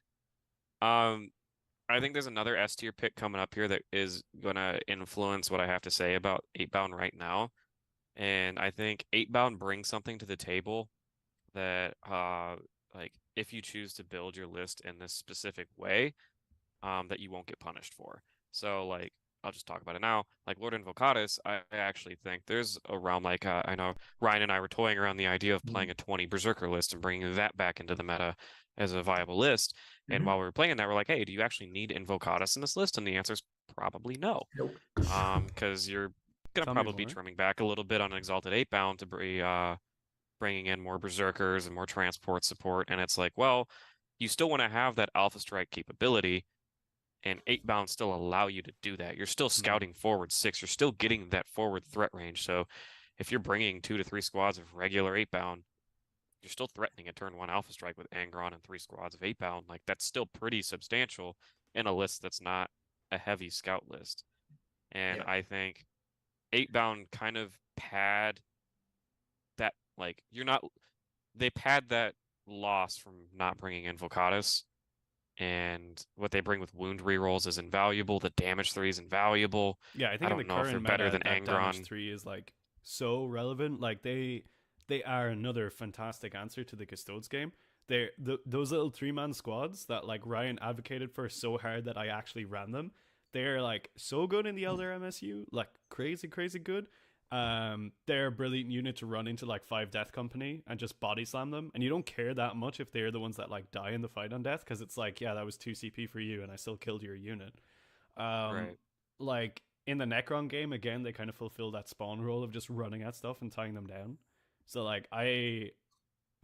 Um, I think there's another S tier pick coming up here that is gonna influence what I have to say about 8-bound right now. And I think 8-bound brings something to the table that, like, if you choose to build your list in this specific way, that you won't get punished for. So, like, I'll just talk about it now. Like Lord Invocatus, I actually think there's a realm like I know Ryan and I were toying around the idea of playing a 20 Berserker list and bringing that back into the meta as a viable list. And while we were playing that, we're like, hey, do you actually need Invocatus in this list? And the answer is probably no. Nope. Because you're gonna Tell me probably be more. trimming back a little bit on Exalted 8-bound to bringing in more Berserkers and more transport support. And it's like, well, you still want to have that Alpha Strike capability, and 8-bound still allow you to do that. You're still scouting forward 6. You're still getting that forward threat range. So if you're bringing 2 to 3 squads of regular 8-bound, you're still threatening a turn 1 Alpha Strike with Angron and 3 squads of 8-bound. Like, that's still pretty substantial in a list that's not a heavy scout list. And I think 8-bound kind of pad that, like, they pad that loss from not bringing Invocatus. And what they bring with wound rerolls is invaluable. The damage 3 is invaluable. Yeah, I think in the don't know if they're current better meta, than that damage Angron. 3 is like so relevant. Like they are another fantastic answer to the Custodes game. Those little 3-man squads that like Ryan advocated for so hard that I actually ran them. They're like so good in the Elder MSU, like crazy good. They're a brilliant unit to run into like 5 Death Company and just body slam them, and you don't care that much if they're the ones that like die in the fight on death, because it's like, yeah, that was 2 CP for you and I still killed your unit. Right. Like in the Necron game, again, they kind of fulfill that spawn role of just running at stuff and tying them down. So like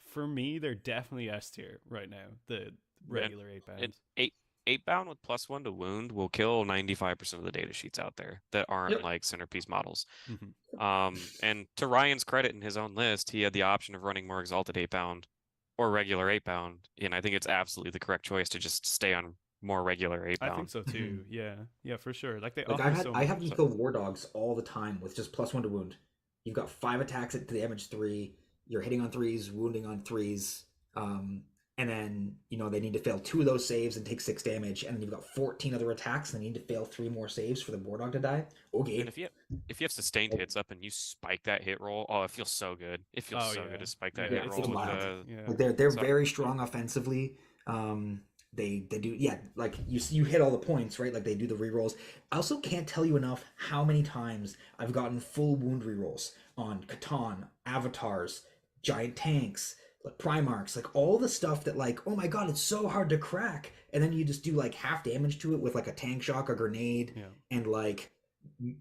for me, they're definitely S tier right now, the regular 8-bound. 8-bound with +1 to wound will kill 95% of the data sheets out there that aren't like centerpiece models. And to Ryan's credit, in his own list, he had the option of running more Exalted 8-bound or regular 8-bound, and I think it's absolutely the correct choice to just stay on more regular 8-bound. I think so too. Yeah, for sure. Like I have eco war dogs all the time with just +1 to wound. You've got 5 attacks at the damage 3. You're hitting on 3s, wounding on 3s. And then, they need to fail 2 of those saves and take 6 damage. And then you've got 14 other attacks and they need to fail 3 more saves for the war dog to die. Okay. And if you have sustained hits up and you spike that hit roll, it feels so good. It feels good to spike that hit roll. It's wild. Like they're very strong offensively. They do, like you hit all the points, right? Like they do the rerolls. I also can't tell you enough how many times I've gotten full wound rerolls on Catan, Avatars, Giant Tanks, like Primarchs, like all the stuff that like, oh my god, it's so hard to crack. And then you just do like half damage to it with like a tank shock, a grenade, and like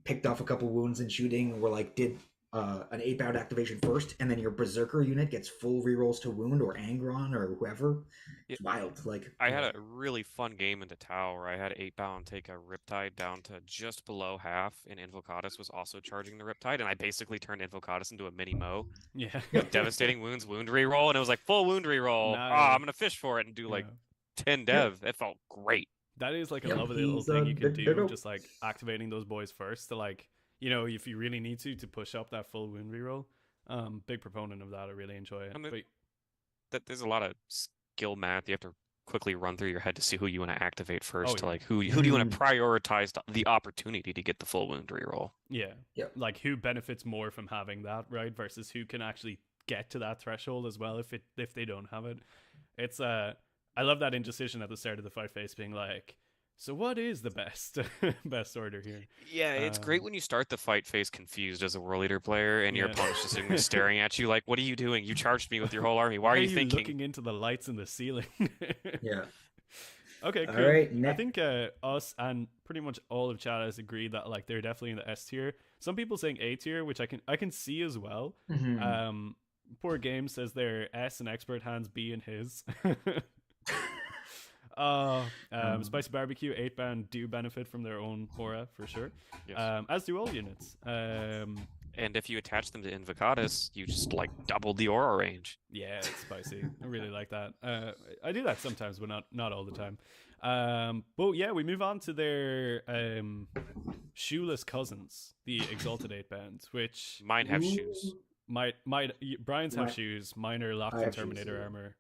picked off a couple wounds in shooting, or like did an 8-bound activation first, and then your Berserker unit gets full rerolls to wound or Angron or whoever. It's wild. Like I had a really fun game into Tau where I had 8-bound take a Riptide down to just below half, and Invocatus was also charging the Riptide, and I basically turned Invocatus into a mini Mo. Yeah. Devastating wounds, wound reroll, and it was like full wound reroll. Nice. I'm gonna fish for it and do like 10 dev. It felt great. That is like a lovely little thing you can do, just like activating those boys first to like, if you really need to push up that full wound reroll. Big proponent of that. I really enjoy it. There's a lot of skill math you have to quickly run through your head to see who you want to activate first. To like who do you want to prioritize the opportunity to get the full wound reroll? Yeah. Like who benefits more from having that, right? Versus who can actually get to that threshold as well if they don't have it. It's I love that indecision at the start of the fight phase being like, so what is the best order here? Yeah, it's great when you start the fight phase confused as a World Leader player and your opponent's just sitting there staring at you like, what are you doing? You charged me with your whole army. Why are you thinking? Looking into the lights in the ceiling. Okay, cool. All right, I think us and pretty much all of chat has agreed that like they're definitely in the S tier. Some people saying A tier, which I can see as well. Poor Game says they're S in expert hands, B in his. Spicy Barbecue 8-bound do benefit from their own aura for sure. Yes. As do all units. And if you attach them to Invocatus, you just like double the aura range. Yeah, it's spicy. I really like that. I do that sometimes, but not all the time. But yeah, we move on to their shoeless cousins, the Exalted 8 Bound, which Mine have shoes. might Brian's have My- shoes, mine are locked I in have shoes, Terminator yeah. armor.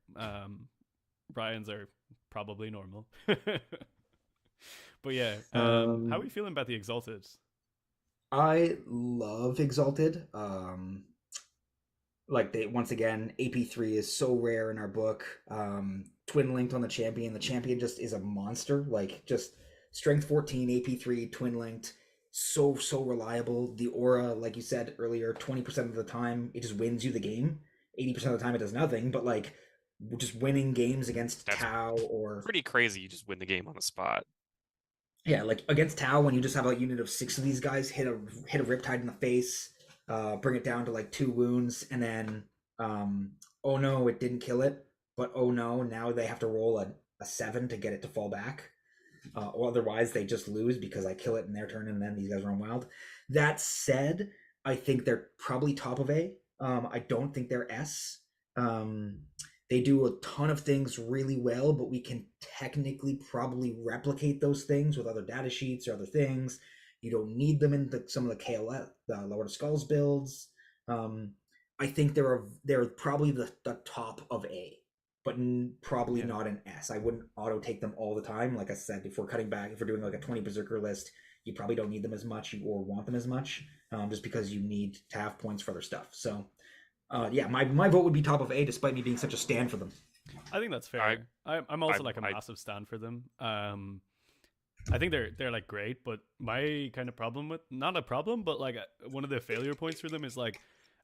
Brian's are probably normal. But yeah, how are we feeling about the Exalted? I love Exalted. Like they once again, AP3 is so rare in our book. Twin linked on the champion. The champion just is a monster. Like just strength 14, AP3, twin linked. So reliable. The aura, like you said earlier, 20% of the time it just wins you the game. 80% of the time it does nothing. But like just winning games against That's Tau or pretty crazy. You just win the game on the spot. yeah, like against Tau, when you just have a unit of 6 of these guys, hit a Riptide in the face, bring it down to like 2 wounds, and then oh no, it didn't kill it, but oh no, now they have to roll a 7 to get it to fall back, or otherwise they just lose because I kill it in their turn and then these guys run wild. That said, I think they're probably top of A. I don't think they're S. Um, they do a ton of things really well, but we can technically probably replicate those things with other data sheets or other things. You don't need them in some of the KLF, the Lower Skulls builds. I think they're probably the top of A, but probably Yeah. not an S. I wouldn't auto take them all the time. Like I said, if we're cutting back, if we're doing like a 20 Berserker list, you probably don't need them as much or want them as much, just because you need to have points for other stuff. So yeah, my vote would be top of A, despite me being such a stand for them. I think that's I- fair. I'm also like a I- massive stand for them. I think they're like great, but my kind of problem with not a problem, but like one of the failure points for them is like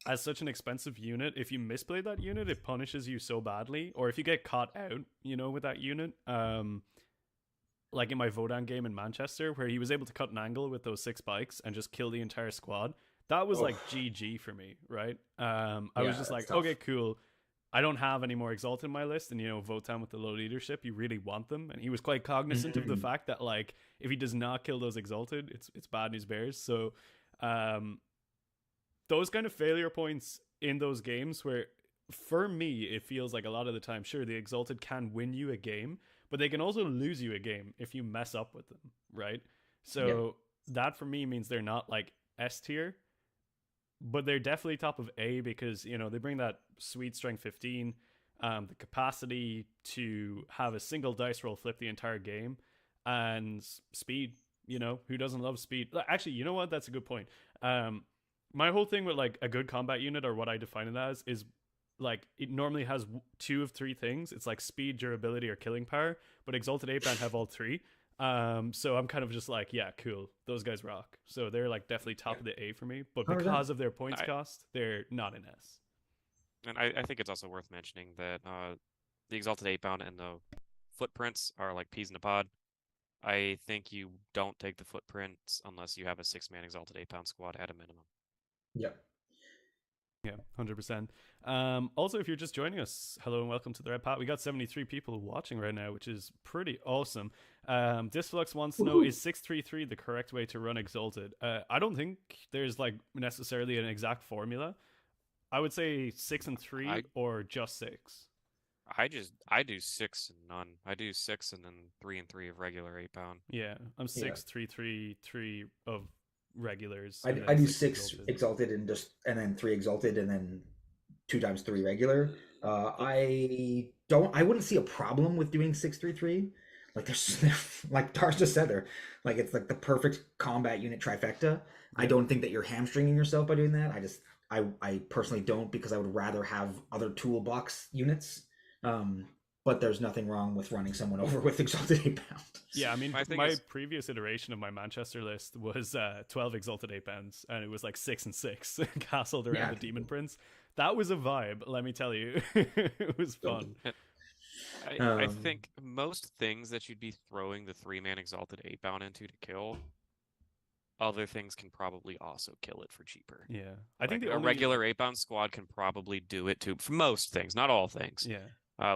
as such an expensive unit, if you misplay that unit, it punishes you so badly, or if you get caught out, with that unit. Like in my Vodan game in Manchester, where he was able to cut an angle with those 6 bikes and just kill the entire squad. That was like GG for me, right? I was just like, tough. okay, cool. I don't have any more Exalted in my list, and Votan with the low leadership, you really want them. And he was quite cognizant of the fact that like if he does not kill those Exalted, it's bad news bears. So those kind of failure points in those games where for me it feels like a lot of the time, sure, the Exalted can win you a game, but they can also lose you a game if you mess up with them, right? So that for me means they're not like S tier, but they're definitely top of A because they bring that sweet strength 15, the capacity to have a single dice roll flip the entire game, and speed. Who doesn't love speed? Actually, you know what? That's a good point. My whole thing with like a good combat unit, or what I define it as, is like it normally has 2 of 3 things. It's like speed, durability, or killing power. But Exalted 8-Band have all 3. So I'm kind of just like, yeah, cool. Those guys rock. So they're like definitely top of the A for me. But because of their points cost, they're not an S. And I think it's also worth mentioning that the Exalted 8-Bound and the footprints are like peas in a pod. I think you don't take the footprints unless you have a 6-man Exalted 8-Pound squad at a minimum. Yep. Yeah, 100%. Also, if you're just joining us, hello and welcome to the Red Pat. We got 73 people watching right now, which is pretty awesome. Disflux wants to know, is 633 the correct way to run Exalted? I don't think there's like necessarily an exact formula. I would say 6 and 3 or just 6. I do 6 and none. I do 6 and then 3 and 3 of regular 8-Pound. Yeah, I'm 6, 3, 3, 3 of regulars. I do 6 exalted and then 3 exalted and then 2 times 3 regular. I wouldn't see a problem with doing 6-3-3. Like there's like Dara just said there, like it's like the perfect combat unit trifecta. Yeah. I don't think that you're hamstringing yourself by doing that. I personally don't, because I would rather have other toolbox units. But there's nothing wrong with running someone over with Exalted 8-Pound. Yeah, I mean, my previous iteration of my Manchester list was 12 Exalted 8-Pounds, and it was like 6 and 6 castled around the Demon Prince. That was a vibe, let me tell you. It was fun. I think most things that you'd be throwing the 3-man Exalted 8-Pound into to kill, other things can probably also kill it for cheaper. Yeah. I think a regular 8-Pound squad can probably do it too, for most things, not all things. Yeah.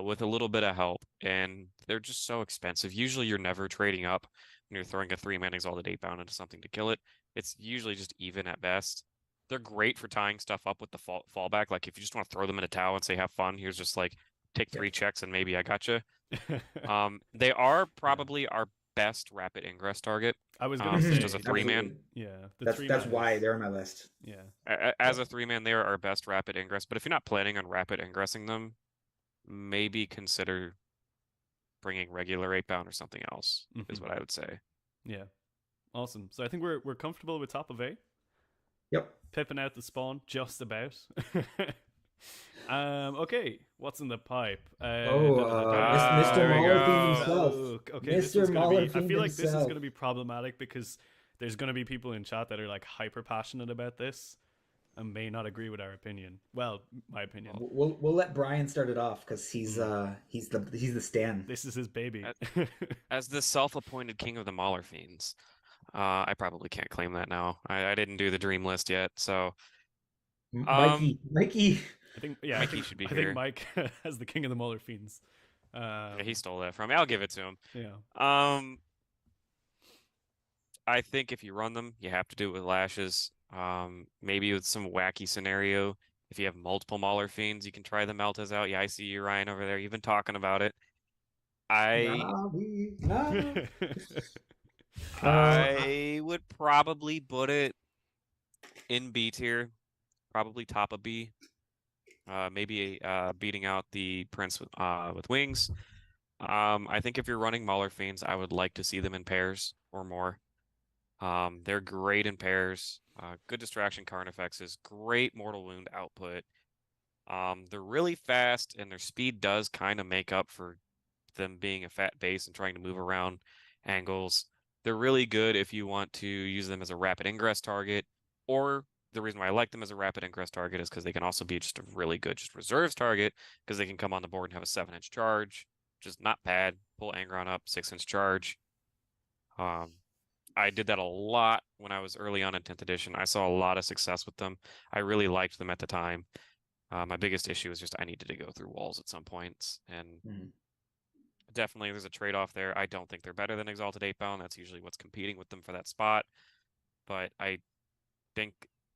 With a little bit of help, and they're just so expensive. Usually you're never trading up when you're throwing a 3-man Exalted 8-Pound into something to kill it. It's usually just even at best. They're great for tying stuff up with the fallback. Like if you just want to throw them in a towel and say have fun, here's just like take 3 checks and maybe I gotcha. Yeah. They are probably our best rapid ingress target. I was gonna Just say, as a 3-man. Absolutely. yeah, the That's 3-man why is, they're on my list. yeah. As a 3-man, they are our best rapid ingress. But if you're not planning on rapid ingressing them, maybe consider bringing regular 8-bound or something else, is what I would say. Yeah, awesome. So I think we're comfortable with top of A. Yep. Pipping out the spawn just about. Okay, what's in the pipe? Mr. There we Maulerfiend go. himself. Okay, this Mr. one's gonna be. I Maulerfiend feel like this is himself. gonna be problematic because there's gonna be people in chat that are like hyper passionate about this and may not agree with our opinion. Well, my opinion. We'll let Brian start it off because he's the Stan. This is his baby. As the self-appointed king of the Mauler Fiends, I probably can't claim that now. I didn't do the dream list yet, so Mikey. I think yeah, Mikey should be I think here. Mike as the king of the Muller Fiends. Yeah, he stole that from me. I'll give it to him. Yeah. I think if you run them, you have to do it with lashes. Maybe with some wacky scenario. If you have multiple Mauler Fiends, you can try the Meltas out. Yeah, I see you, Ryan, over there. You've been talking about it. I would probably put it in B tier, probably top of B. Maybe beating out the Prince with wings. I think if you're running Mauler Fiends, I would like to see them in pairs or more. They're great in pairs. Good distraction Carnifexes, great mortal wound output. They're really fast, and their speed does kind of make up for them being a fat base and trying to move around angles. They're really good if you want to use them as a rapid ingress target, or the reason why I like them as a rapid ingress target is because they can also be just a really good just reserves target because they can come on the board and have a 7-inch charge, which is not bad. Pull Angron up, 6-inch charge. I did that a lot when I was early on in 10th edition. I saw a lot of success with them. I really liked them at the time. My biggest issue is just I needed to go through walls at some points, and definitely there's a trade-off there. I don't think they're better than Exalted 8-bound. That's usually what's competing with them for that spot. But I think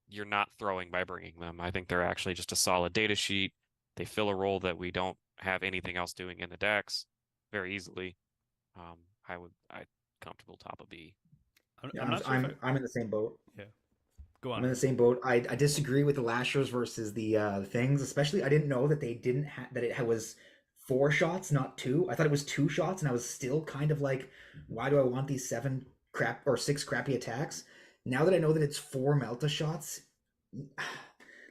you're not throwing by bringing them. I think they're actually just a solid data sheet. They fill a role that we don't have anything else doing in the decks very easily. I comfortable top of B. I'm not sure. I'm in the same boat. Yeah, go on. I'm in the same boat. I disagree with the lashers versus the things. Especially, I didn't know that they didn't that it was 4 shots, not 2. I thought it was 2 shots, and I was still kind of like, why do I want these 6 crappy attacks? Now that I know that it's 4 Melta shots,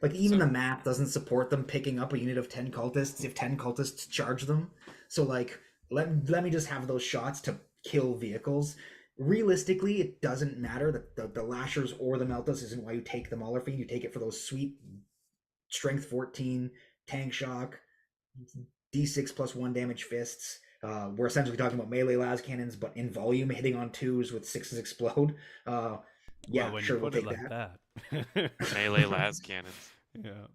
like even the map doesn't support them picking up a unit of 10 cultists if 10 cultists charge them. So like, let me just have those shots to kill vehicles. Realistically, it doesn't matter that the lashers or the Meltas isn't why you take the Mauler Fiend. You take it for those sweet strength 14 tank shock d6 plus 1 damage fists. We're essentially talking about melee las cannons, but in volume, hitting on 2s with 6s explode. Yeah, when sure, you we'll put it take like that. Melee las cannons. Yeah.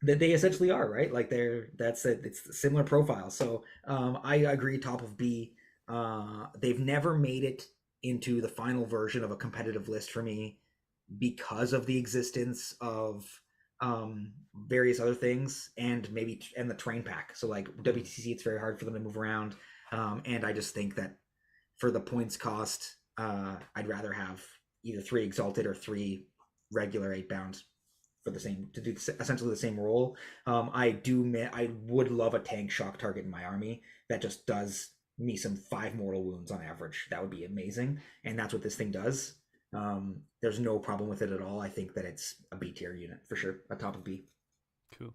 They essentially are, right? Like it's a similar profile. So I agree, top of B. They've never made it into the final version of a competitive list for me because of the existence of various other things and the train pack. So like WTC, it's very hard for them to move around, and I just think that for the points cost, I'd rather have either 3 exalted or 3 regular 8-bound for the same to do essentially the same role. I would love a tank shock target in my army that just does me some 5 mortal wounds on average. That would be amazing, and that's what this thing does. There's no problem with it at all. I think that it's a B tier unit for sure, a top of B. Cool.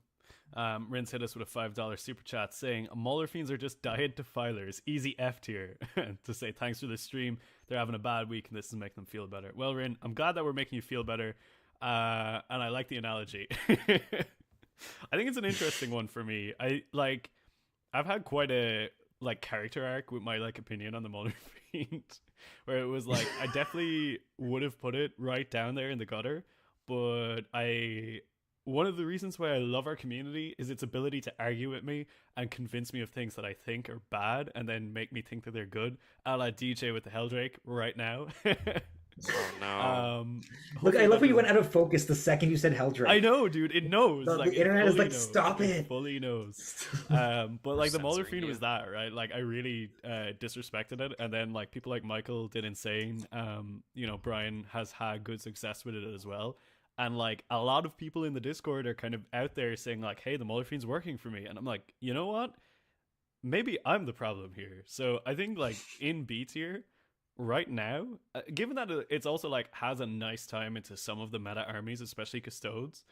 Rins hit us with a $5 super chat saying Mauler Fiends are just diet defilers, easy F tier. To say thanks for the stream. They're having a bad week and this is making them feel better. Well, Rin, I'm glad that we're making you feel better. And I like the analogy. I think it's an interesting one for me. I've had quite a character arc with my opinion on the Mauler Fiend, where it was like I definitely would have put it right down there in the gutter, but one of the reasons why I love our community is its ability to argue with me and convince me of things that I think are bad and then make me think that they're good, a la DJ with the Helldrake right now. Oh no. Look, I hopefully love that how you went doesn't. out of focus the second you said I Heldrake. know, dude. It knows. Like The it internet is fully like, knows. stop It it. fully knows. But We're like the Muller censoring Fiend was you. that, right? Like I really disrespected it, and then like people like Michael did insane. Brian has had good success with it as well. And like a lot of people in the Discord are kind of out there saying like, "Hey, the Muller Fiend's working for me," and I'm like, you know what? Maybe I'm the problem here. So I think like in B tier right now, given that it's also like has a nice time into some of the meta armies, especially custodes.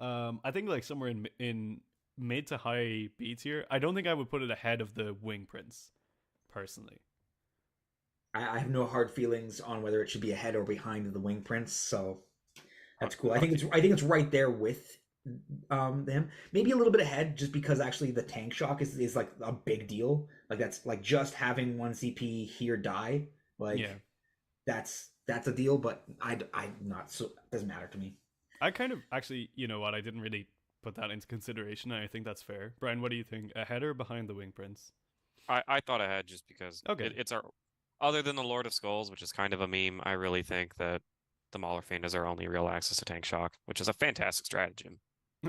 I think like somewhere in mid to high B tier. I don't think I would put it ahead of the Wing Prince personally. I have no hard feelings on whether it should be ahead or behind the Wing Prince, so that's cool. Okay. I think it's right there with them. Maybe a little bit ahead just because actually the tank shock is like a big deal. Like that's like just having one CP here die. Yeah, Like that's a deal, but I not so it doesn't matter to me. I kind of actually, you know what? I didn't really put that into consideration, and I think that's fair. Brian, what do you think? Ahead or behind the Wing Prince? I thought ahead just because Okay, it's our other than the Lord of Skulls, which is kind of a meme. I really think that the Mauler Fiend is our only real access to tank shock, which is a fantastic stratagem.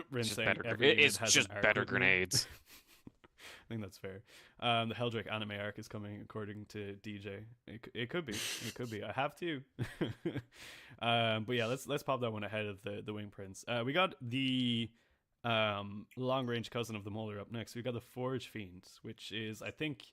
Rin It's just saying better. every unit It's has an just arc better with me. grenades. I think that's fair. The Heldrake anime arc is coming according to DJ. It could be. It could be. I have to. But yeah, let's pop that one ahead of the Wing Prince. We got the long range cousin of the Molar up next. We got the Forge Fiend, which is I think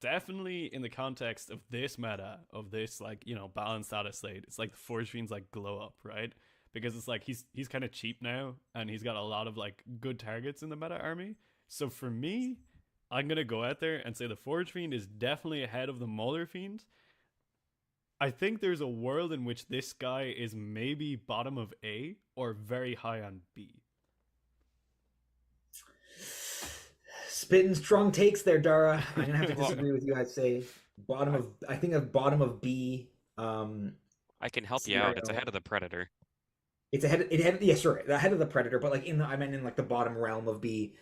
definitely in the context of this meta of this like balanced data slate. It's like the Forge Fiend's like glow up, right? Because it's like he's kind of cheap now, and he's got a lot of like good targets in the meta army. So for me, I'm gonna go out there and say the Forge Fiend is definitely ahead of the Molar Fiend. I think there's a world in which this guy is maybe bottom of A or very high on B. Spitting strong takes there, Dara. I'm gonna have to Well, disagree with you. I'd say bottom I, of I think of bottom of B I can help you out. It's scenario. ahead of the Predator. It's ahead. It had yeah, sorry, ahead of the Predator, but like I meant in like the bottom realm of B.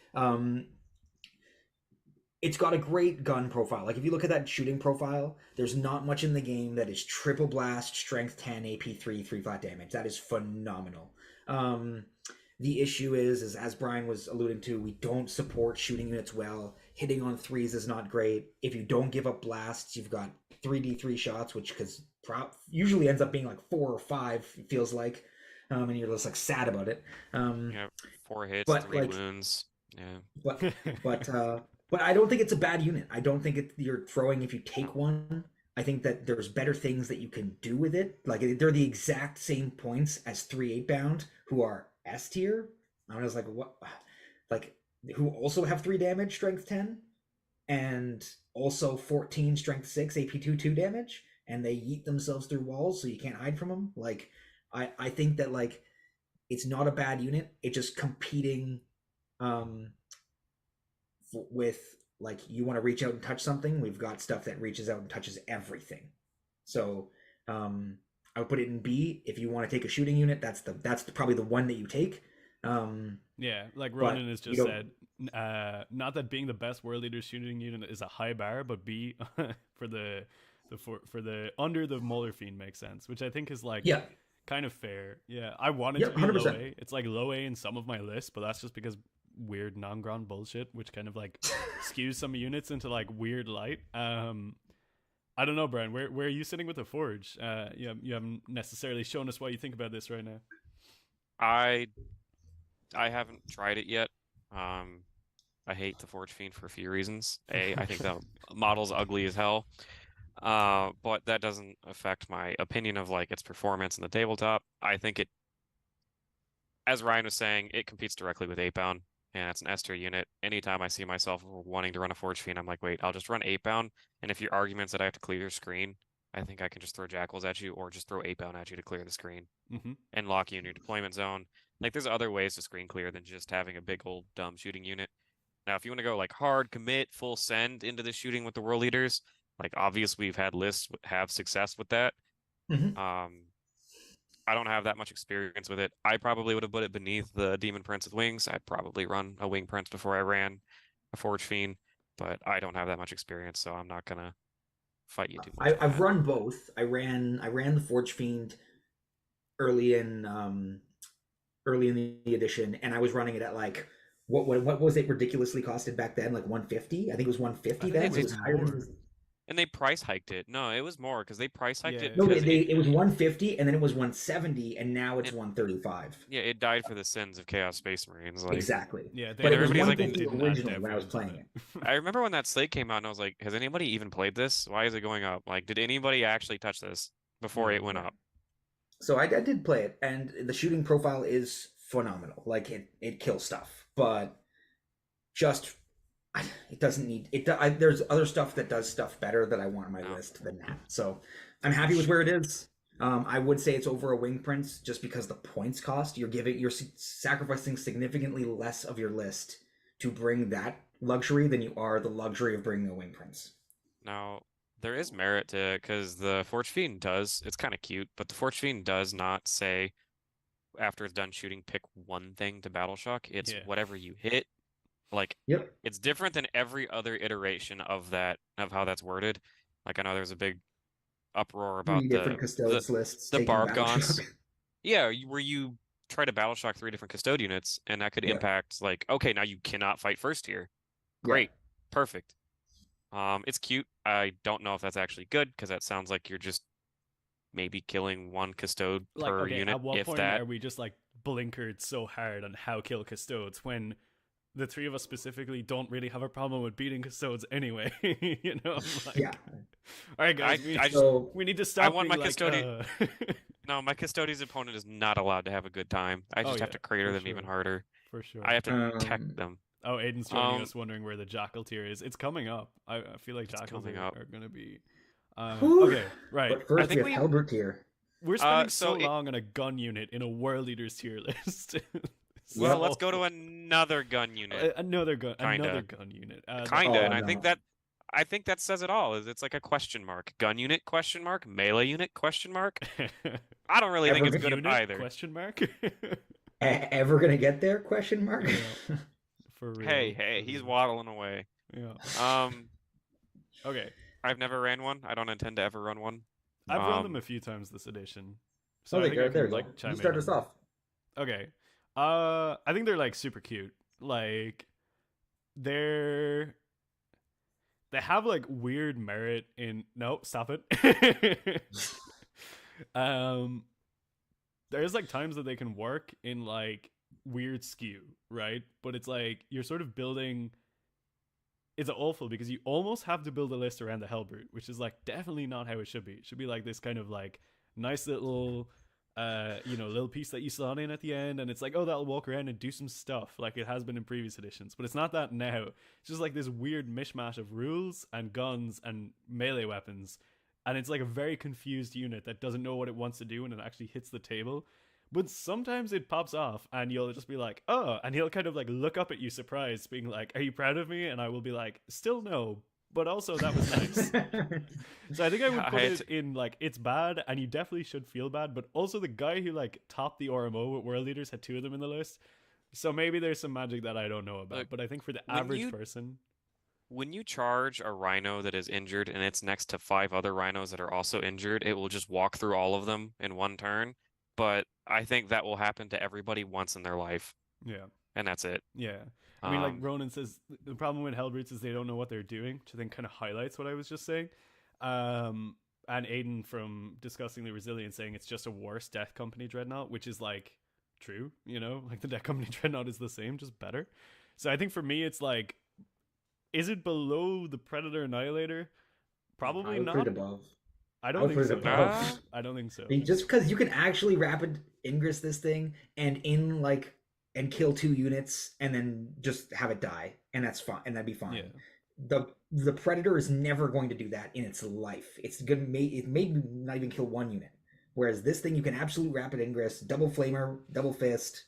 It's got a great gun profile. Like if you look at that shooting profile, there's not much in the game that is triple blast, strength 10, AP 3, 3 flat damage. That is phenomenal. Um, the issue is as Brian was alluding to, we don't support shooting units well. Hitting on threes is not great. If you don't give up blasts, you've got 3d3 shots, which because usually ends up being like 4 or 5. It feels like, and you're just like sad about it. Yeah, 4 hits, But 3 wounds. Yeah. but but uh but I don't think it's a bad unit. I don't think you're throwing if you take one. I think that there's better things that you can do with it. Like they're the exact same points as 3/8 bound who are S tier. I was like, what? Like who also have 3 damage, strength 10, and also 14 strength 6, AP 2 damage, and they yeet themselves through walls so you can't hide from them. Like I think that like it's not a bad unit. It's just competing um with like you want to reach out and touch something. We've got stuff that reaches out and touches everything. So I would put it in B. If you want to take a shooting unit, that's probably the one that you take. Yeah, like But Ronan has you just don't. said, not that being the best world leader shooting unit is a high bar, but B for the under the Molar Fiend makes sense, which I think is like Yeah. kind of fair. Yeah, I want it Yep. to one be Hundred low percent. A. It's like low A in some of my lists, but that's just because weird non-gron bullshit, which kind of like skews some units into like weird light. I don't know, Brian. Where are you sitting with the Forge? You haven't necessarily shown us what you think about this right now. I I haven't tried it yet. Um, I hate the Forge Fiend for a few reasons. I think the model's ugly as hell. But that doesn't affect my opinion of like its performance in the tabletop. I think it, as Ryan was saying, it competes directly with 8 bound, and it's an S tier unit. Anytime I see myself wanting to run a Forge Fiend, I'm like, wait, I'll just run 8 bound. And if your argument's that I have to clear your screen, I think I can just throw Jackals at you or just throw 8 bound at you to clear the screen Mm-hmm. and lock you in your deployment zone. Like there's other ways to screen clear than just having a big old dumb shooting unit. Now, if you want to go like hard commit, full send into the shooting with the world leaders, like obviously we've had lists have success with that. Mm-hmm. I don't have that much experience with it. I probably would have put it beneath the Demon Prince with wings. I'd probably run a Wing Prince before I ran a Forge Fiend, but I don't have that much experience, so I'm not gonna fight you too much on I've that. run both. I ran the Forge Fiend early in the edition, and I was running it at like what was it ridiculously costed back then? Like 150? I think it was I 150 think then, it so it was was higher than more. And they price hiked it. No, it was more because they price hiked Yeah, it no, because it was 150 and then it was 170 and now it's it 135. yeah, it died for the sins of Chaos Space Marines. Like, Exactly. yeah. They But it never was everybody's did. like, They 150 didn't add originally when I was Deathwing to playing it. it. I remember when that slate came out, and I was like, has anybody even played this? Why is it going up? Like, did anybody actually touch this before Yeah. it went Yeah. up? So I did play it, and the shooting profile is phenomenal. Like it kills stuff, but just it doesn't need it. There's other stuff that does stuff better that I want on my No. list than that. So I'm happy with where it is. I would say it's over a Wing Prince just because the points cost. You're sacrificing significantly less of your list to bring that luxury than you are the luxury of bringing a Wing Prince. Now, there is merit to it because the Forge Fiend does, it's kind of cute, but the Forge Fiend does not say after it's done shooting, pick one thing to Battle Shock. It's Yeah. whatever you hit. Like, Yep. it's different than every other iteration of that, of how that's worded. Like, I know there's a big uproar about 3 different custodes lists the taking Barb battle Gaunts. shock. Yeah, where you try to Battle Shock 3 different custode units, and that could Yeah. impact, like, okay, now you cannot fight first here. Yeah. Great. Perfect. It's cute. I don't know if that's actually good because that sounds like you're just maybe killing one custode Like, per okay, unit, at what if point that. are we just like blinkered so hard on how kill custodes when the three of us specifically don't really have a problem with beating custodes anyway? You know, like, Yeah. all right, guys, So we need to stop. I want being my like, custodian. No, my custodian's opponent is not allowed to have a good time. I Oh just have yeah, to crater for them sure, even harder. for sure. I have to tech um them. Oh, Aiden's joining Um, us, wondering where the Jackal tier is. It's coming up. I feel like it's Jackals coming up. are going to be. whew. Okay, right. But I first we think have Helbert here. We're spending so so long on a gun unit in a World Eaters tier list. well, let's go to another gun unit. Another gun, Kinda. unit. Kinda, and Oh no. I think that says it all. Is it's like a question mark. Gun unit question mark, melee unit question mark. I don't really think Ever it's good unit either. question mark. Ever gonna get there? Question mark. Yeah. For real. Hey, for he's real. waddling away. Yeah. Okay. I've never ran one. I don't intend to ever run one. I've run them a few times this edition, so Oh, I think I there can you go. chime You in start on us off. Okay. I think they're like super cute. Like they're they have like weird merit in no, stop it. um there's like times that they can work in like weird skew, right? But it's like you're sort of building it's awful because you almost have to build a list around the Hellbrute, which is like definitely not how it should be. It should be like this kind of like nice little little piece that you slot in at the end, and it's like, oh, that'll walk around and do some stuff like it has been in previous editions. But it's not that now. It's just like this weird mishmash of rules and guns and melee weapons, and it's like a very confused unit that doesn't know what it wants to do when it actually hits the table. But sometimes it pops off, and you'll just be like, oh, and he'll kind of like look up at you surprised, being like, are you proud of me? And I will be like, still no, but also that was nice. So I think I would put it in like it's bad, and you definitely should feel bad, but also the guy who like topped the RMO with World Leaders had 2 of them in the list. So maybe there's some magic that I don't know about. Look, but I think for the average person, when you charge a rhino that is injured and it's next to 5 other rhinos that are also injured, it will just walk through all of them in one turn. But I think that will happen to everybody once in their life. Yeah. And that's it. Yeah. I mean, like Ronan says, the problem with Hellbrutes is they don't know what they're doing, which I think kind of highlights what I was just saying. And Aiden from Discussing the Resilient saying it's just a worse Death Company Dreadnought, which is like true, you know? Like the Death Company Dreadnought is the same, just better. So I think for me, it's like, is it below the Predator Annihilator? Probably not. Above. I don't think so. Above. I don't think so. Just because you can actually rapid ingress this thing and kill 2 units and then just have it die, and that's fine, and that'd be fine. Yeah. The Predator is never going to do that in its life. It's gonna maybe not even kill 1 unit. Whereas this thing, you can absolute rapid ingress, double flamer, double fist,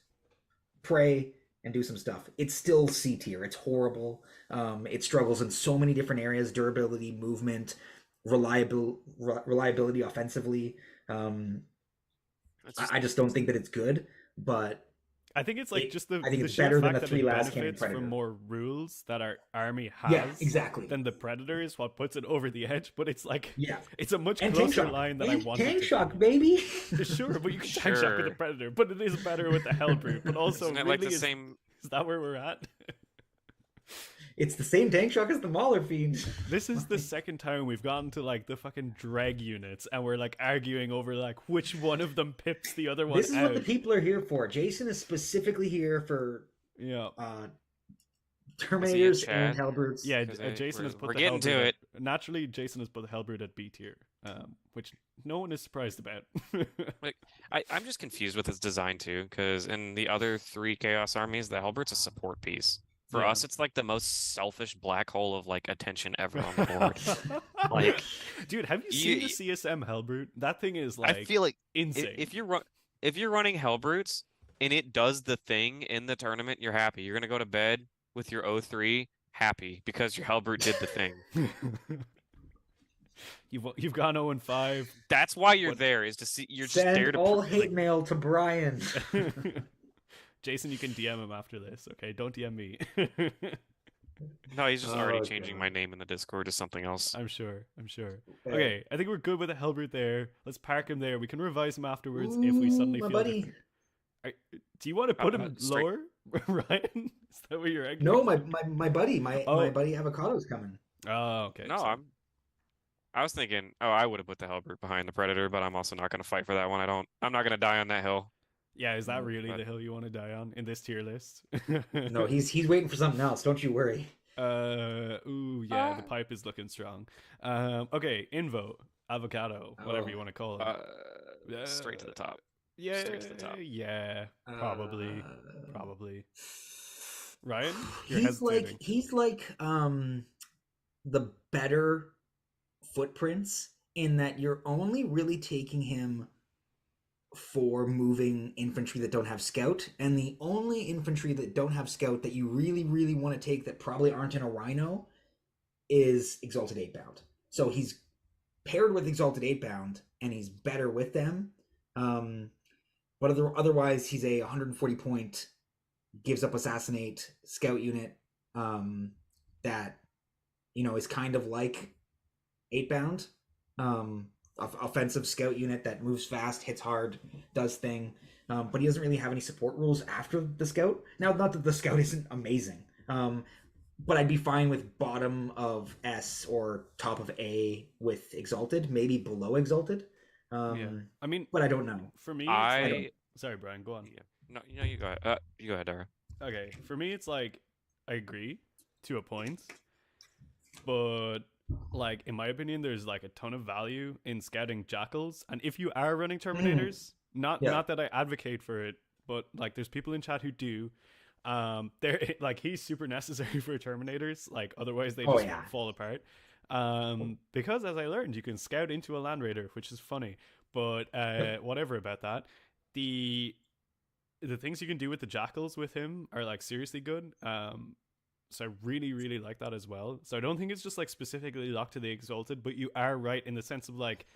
pray, and do some stuff. It's still C tier. It's horrible. It struggles in so many different areas: durability, movement, reliability offensively. I just don't think that it's good, but I think it's like just I think the it's sheer better than fact the that 3 it last cannon benefits from Predator. more rules that our army Yeah, has exactly. than the Predator is what puts it over the edge, but it's like Yeah, it's a much and tank closer shock, line than I and want it tank to shock, be. baby. Sure, but you can tank shock with the Sure. Predator, but it is better with the Hellbrute. But also, Isn't it like really, the same? is that where we're at? It's the same tank shock as the Mauler Fiend. This is the second time we've gotten to like the fucking drag units, and we're like arguing over like which one of them pips the other one This is out. what the people are here for. Jason is specifically here for Yeah. Terminators chat? and Hellbrutes. Yeah, 'Cause Jason has put we're the getting Hellbrute to it. Naturally, Jason has put the Hellbrute at B tier, which no one is surprised about. Like, I'm just confused with its design too, because in the other 3 Chaos armies, the Hellbrute's a support piece. For Yeah. us, it's like the most selfish black hole of like attention ever on the board. Like, dude, have you seen the CSM Hellbrute? That thing is like I feel like insane. if you're running Hellbrutes and it does the thing in the tournament, you're happy. You're gonna go to bed with your O3 happy because your Hellbrute did the thing. You've gone 0-5. That's why you're there, is to see you're just there Send to all hate mail to Brian. Jason, you can DM him after this, okay? Don't DM me. No, he's just already Oh, changing God. my name in the Discord to something else. I'm sure. Okay, I think we're good with the Hellbrute there. Let's park him there. We can revise him afterwards if we suddenly my feel buddy. different. Do you want to put him straight- lower, Ryan? Is that what you're arguing? No, my buddy, my buddy Avocado's coming. Oh, okay. No, so- I was thinking, I would have put the Hellbrute behind the Predator, but I'm also not going to fight for that one. I'm not going to die on that hill. Yeah, is that really but- the hill you want to die on in this tier list? No, he's waiting for something else. Don't you worry. Ooh, yeah, the pipe is looking strong. Okay, Invo, Avocado, whatever you want to call it. Straight to the top. Yeah, straight to the top. Yeah, probably. Ryan, you're He's hesitating. like the better footprints in that you're only really taking him for moving infantry that don't have scout, and the only infantry that don't have scout that you really want to take that probably aren't in a rhino is Exalted 8-bound. So he's paired with Exalted 8-bound and he's better with them. But otherwise he's a 140 point gives up assassinate scout unit that is kind of like 8-bound. Offensive scout unit that moves fast, hits hard, does thing, but he doesn't really have any support rules after the scout. Now, not that the scout isn't amazing, but I'd be fine with bottom of S or top of A with Exalted, maybe below Exalted. Yeah, I mean, but I don't know. For me, sorry, Brian, go on. Yeah. No, you go ahead. You go ahead, Dara. Okay, for me, it's like I agree to a point, but like in my opinion, there's like a ton of value in scouting jackals, and if you are running Terminators, not that I advocate for it, but like there's people in chat who do. They're like he's super necessary for Terminators, like otherwise they just fall apart. Because as I learned, you can scout into a Land Raider, which is funny, but whatever about that. The things you can do with the jackals with him are like seriously good. So I really like that as well. So I don't think it's just like specifically locked to the Exalted, but you are right in the sense of like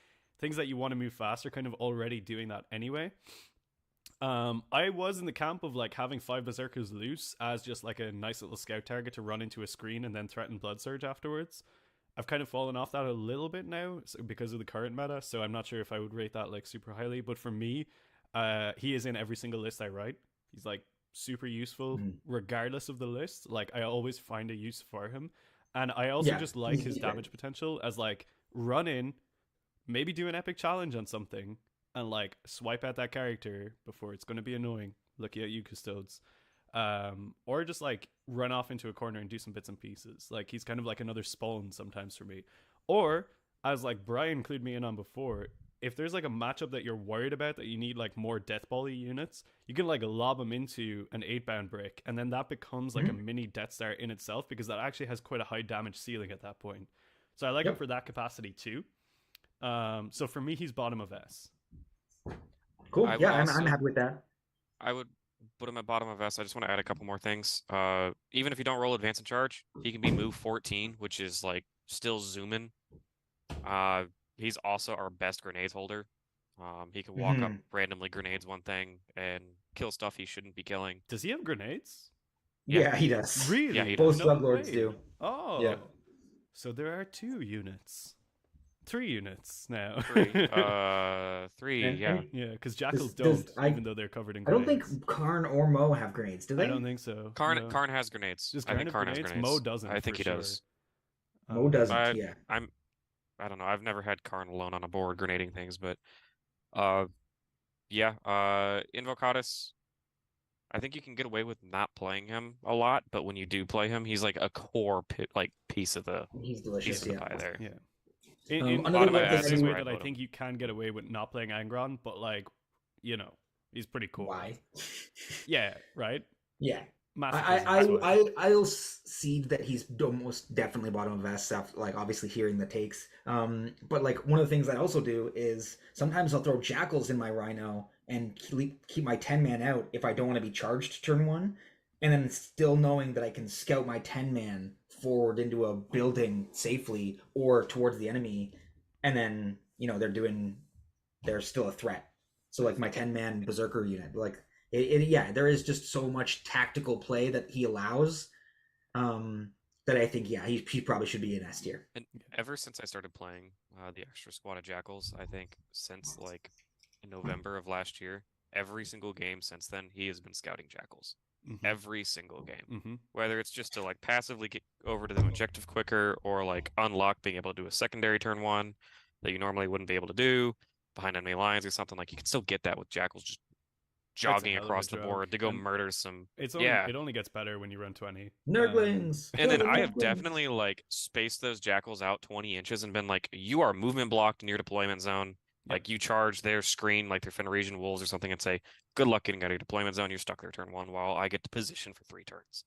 things that you want to move fast are kind of already doing that anyway. I was in the camp of like having 5 Berserkers loose as just like a nice little scout target to run into a screen and then threaten Blood Surge afterwards. I've kind of fallen off that a little bit now because of the current meta, so I'm not sure if I would rate that like super highly, but for me, he is in every single list I write. He's like super useful regardless of the list. Like I always find a use for him, and I also just like his damage potential as like run in, maybe do an epic challenge on something and like swipe out that character before it's going to be annoying. Looking at you, Custodes. Or just like run off into a corner and do some bits and pieces. Like he's kind of like another spawn sometimes for me. Or as like Brian clued me in on before, if there's like a matchup that you're worried about that you need like more death bally units, you can like lob them into an 8-bound brick, and then that becomes like a mini Death Star in itself, because that actually has quite a high damage ceiling at that point. So I like him for that capacity too. So for me, he's bottom of S. Cool. I'm happy with that. I would put him at bottom of S. I just want to add a couple more things. Even if you don't roll advance and charge, he can be move 14, which is like still zooming. He's also our best grenades holder. He can walk up, randomly grenades one thing, and kill stuff he shouldn't be killing. Does he have grenades? Yeah, he does. Really? Yeah, he Both does. No sublords way. do. Oh. Yeah. So there are 2 units. 3 units now. 3. 3, And- yeah. and Yeah, because jackals does- don't, even though they're covered in I don't grenades. think Khorne or Mo have grenades, do they? I don't think so. Karn no. Karn has grenades. Does I think Karn Karn have has grenades? grenades. Mo doesn't, I think for he does. Mo doesn't. I- Yeah. I don't know. I've never had Karn alone on a board grenading things, but yeah. Invocatus. I think you can get away with not playing him a lot, but when you do play him, he's like a core piece of the He's delicious. the Yeah. pie there. Yeah. In another one of one my thing ads is I way do- that I think you can get away with not playing Angron, but like, you know, he's pretty cool. Why? Yeah, right? Yeah. Massive. I'll cede that he's almost definitely bottom of S stuff, like obviously hearing the takes. But like one of the things I also do is sometimes I'll throw jackals in my rhino and keep my 10-man out if I don't want to be charged turn 1, and then still knowing that I can scout my 10-man forward into a building safely or towards the enemy, and then they're still a threat. So like my 10-man berserker unit, like yeah, there is just so much tactical play that he allows, that I think he probably should be in S tier. And ever since I started playing the extra squad of jackals, I think since like in November of last year, every single game since then he has been scouting jackals. Mhm. Every single game, Mhm. whether it's just to like passively get over to the objective quicker or like unlock being able to do a secondary turn 1 that you normally wouldn't be able to do behind enemy lines or something, like you can still get that with jackals just jogging hell of a across the drug. board to go And murder some. It only gets better when you run 20. Nurglings. And then Kill the I have Nurglings. definitely like spaced those jackals out 20 inches and been like, you are movement blocked in your deployment zone. Like you charge their screen like they're Fenrisian wolves or something and say, good luck getting out of your deployment zone. You're stuck there turn 1 while I get to position for 3 turns.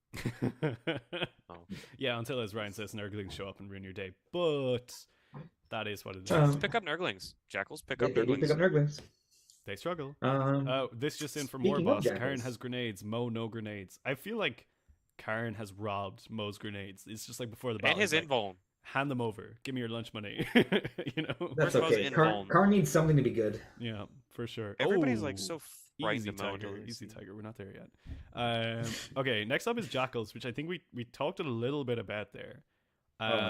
Oh. Yeah, until as Ryan says, Nurglings show up and ruin your day. But that is what it is. Um, Pick up Nurglings. Jackals pick They up do Nurglings. pick up Nurglings. They struggle. This just in from speaking more of boss. Karn jackals. has grenades. Mo no grenades. I feel like Karn has robbed Mo's grenades. It's just like before the battle. And his he's like, invuln. hand them over. Give me your lunch money. You know. That's Where's Mo's okay. invuln? Karn needs something to be good. Yeah, for sure. Everybody's like Oh, so frightened easy of tiger. modulars. Easy tiger. We're not there yet. Okay, next up is jackals, which I think we talked a little bit about there.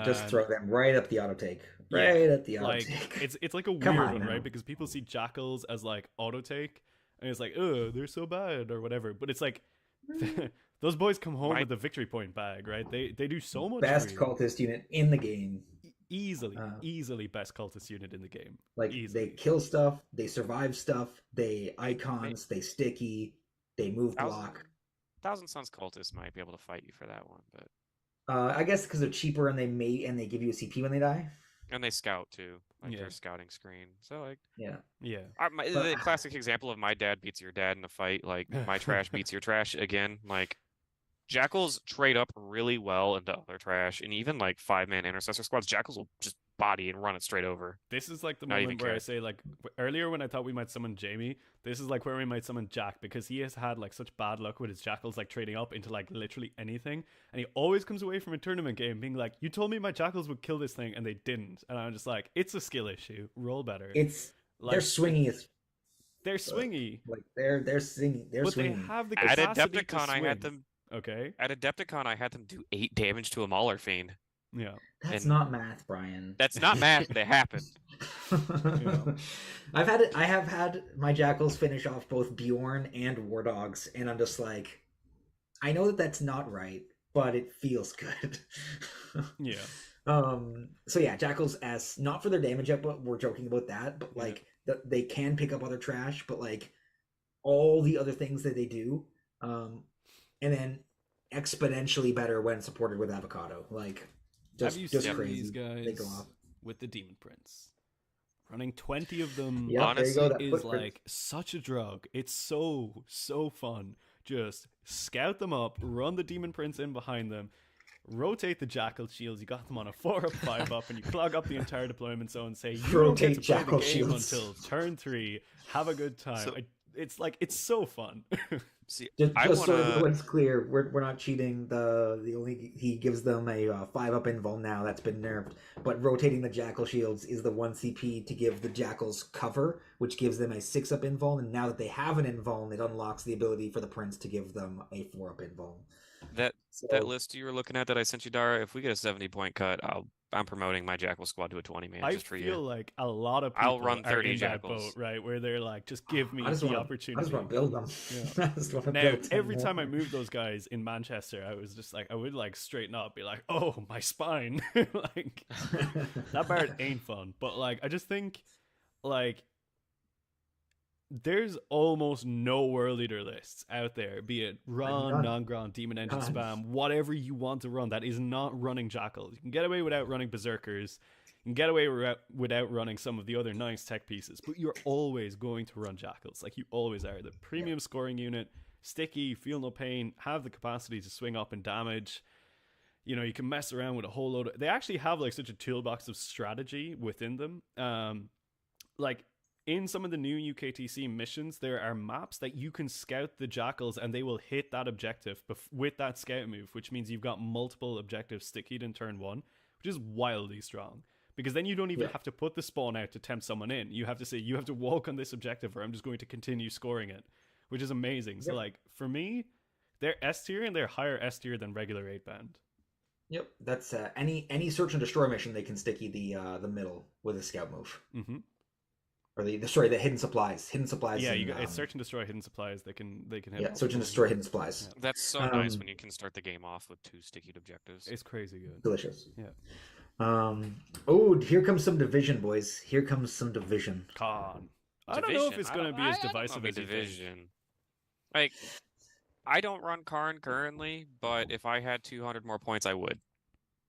Just throw them right up the auto take. yeah, Right at the auto Like take. it's like a weird Come on one, now. right? Because people see jackals as like auto take, and it's like, oh, they're so bad or whatever. But it's like those boys come home My- with the victory point bag, right? They do so much. Best for you. cultist unit in the game. Easily best cultist unit in the game. Like Easily. they kill stuff, they survive stuff, they icons, they sticky, they move block. Thousand Sons cultists might be able to fight you for that one, but I guess because they're cheaper and they give you a CP when they die. and they scout too, like Yeah. their scouting screen. So like Yeah. Yeah. the classic example of my dad beats your dad in a fight, like my trash beats your trash again. Like jackals trade up really well into other trash, and even like 5-man intercessor squads, jackals will just body and run it straight over. This is like the Not even moment where I care. say, like, earlier when I thought we might summon Jamie, this is like where we might summon Jack, because he has had like such bad luck with his jackals like trading up into like literally anything, and he always comes away from a tournament game being like, you told me my jackals would kill this thing and they didn't, and I'm just like, it's a skill issue, roll better. It's like, they're swingy as they're swingy, like they're singing they're but they swingy. have the At capacity to Adepticon, I had swing. them. Okay, At Adepticon, I had them do 8 damage to a Mauler Fiend. yeah. That's and- not math, Brian. That's not math, but it happened. I have had my jackals finish off both Bjorn and War Dogs, and I'm just like, I know that that's not right, but it feels good. Yeah. So yeah, jackals S, not for their damage output, we're joking about that, but like they can pick up other trash, but like all the other things that they do, and then exponentially better when supported with avocado. Like Have you just seen crazy. these guys They go off. with the Demon Prince? Running 20 of them Yeah, there you go. That is footprint. like such a drug. It's so fun. Just scout them up, run the Demon Prince in behind them, rotate the Jackal shields. You got them on a 4-up, 5-up, and you clog up the entire deployment zone. Say you don't get to Rotate play Jackal the game shields. until turn 3. Have a good time. So- it's like it's so fun. See, Just, I just so wanna. everyone's clear, we're not cheating. The only he gives them a 5-up invul now that's been nerfed, but rotating the jackal shields is the 1 CP to give the jackals cover, which gives them a 6-up invul. And now that they have an invul, it unlocks the ability for the prince to give them a 4-up invul. That So list you were looking at that I sent you, Dara, if we get a 70-point cut, I'm promoting my Jackal squad to a 20 man I just for you. feel like a lot of I'll people run are 30 in that boat, Jackals. right? Where they're like, just give me I just the want opportunity. to build them. Yeah. I just want to Now, build 10 every time I more. moved those guys in Manchester, I was just like, I would like straighten up, be like, oh, my spine. Like, that part ain't fun. But like, I just think, like, there's almost no world leader lists out there, be it run, None. non-gron, demon engine None. spam, whatever you want to run that is not running jackals. You can get away without running berserkers. You can get away without running some of the other nice tech pieces, but you're always going to run jackals. Like you always are. The premium scoring unit, sticky, feel no pain, have the capacity to swing up in damage. You know, you can mess around with a whole load of... They actually have like such a toolbox of strategy within them. Like in some of the new UKTC missions, there are maps that you can scout the jackals and they will hit that objective with that scout move, which means you've got multiple objectives stickied in turn one, which is wildly strong. Because then you don't even have to put the spawn out to tempt someone in. You have to say, you have to walk on this objective or I'm just going to continue scoring it, which is amazing. So like, for me, they're S tier and they're higher S tier than regular 8-band. Yep, that's any search and destroy mission they can sticky the middle with a scout move. Mm-hmm. Or the hidden supplies. Yeah, you got search and destroy hidden supplies. They can hit. Yeah, search and destroy hidden supplies. Yeah. That's so nice when you can start the game off with 2 sticky objectives. It's crazy good. Delicious. Yeah. Oh, here comes some division, boys. Here comes some division. Khorne. I don't know if it's going to be as divisive as division. Like, I don't run Khorne currently, but if I had 200 more points, I would.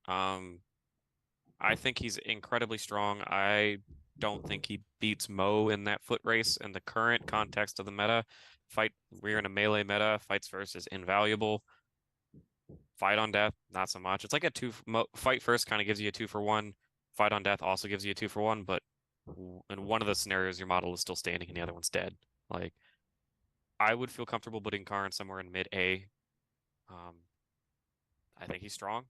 I think he's incredibly strong. I don't think he beats Mo in that foot race in the current context of the meta. We're in a melee meta. Fights first is invaluable. Fight on death, not so much. It's like fight first kind of gives you a 2-for-1. Fight on death also gives you a 2-for-1, but in one of the scenarios, your model is still standing and the other one's dead. Like, I would feel comfortable putting Khorne somewhere in mid A. I think he's strong.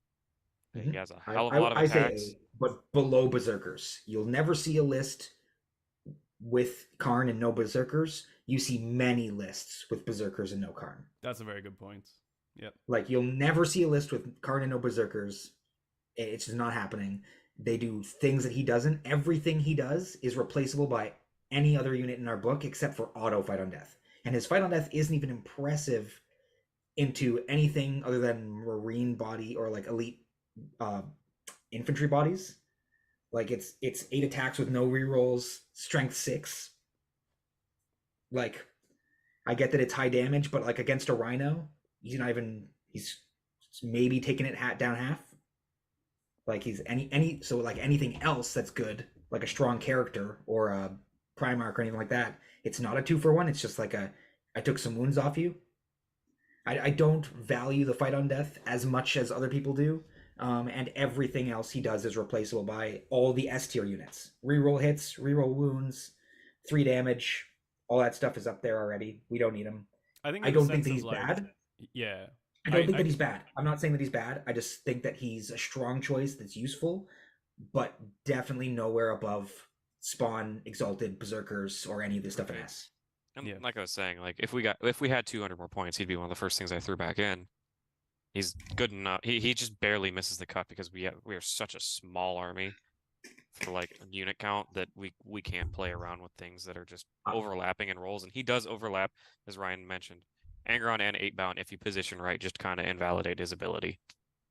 He has a hell of a lot of attacks. Say A, but below berserkers. You'll never see a list with Khorne and no berserkers. You see many lists with berserkers and no Khorne. That's a very good point. Yep. Like, you'll never see a list with Khorne and no berserkers. It's just not happening. They do things that he doesn't. Everything he does is replaceable by any other unit in our book except for auto fight on death. And his fight on death isn't even impressive into anything other than marine body or like elite infantry bodies. Like, it's 8 attacks with no rerolls, strength 6. Like, I get that it's high damage, but like against a rhino, he's maybe taking it down half. Like, he's so like anything else that's good, like a strong character or a Primarch or anything like that, it's not a 2-for-1. It's just like I took some wounds off you. I don't value the fight on death as much as other people do. And everything else he does is replaceable by all the S tier units. Reroll hits, reroll wounds, 3 damage, all that stuff is up there already. We don't need him. I don't think that he's bad. Yeah. I don't think that he's bad. I'm not saying that he's bad. I just think that he's a strong choice that's useful, but definitely nowhere above Spawn, Exalted, Berserkers, or any of this stuff in S. And like I was saying, like if we had 200 more points, he'd be one of the first things I threw back in. He's good enough. He just barely misses the cut because we are such a small army for like a unit count that we can't play around with things that are just overlapping in roles. And he does overlap, as Ryan mentioned. Angron and 8-bound, if you position right, just kind of invalidate his ability.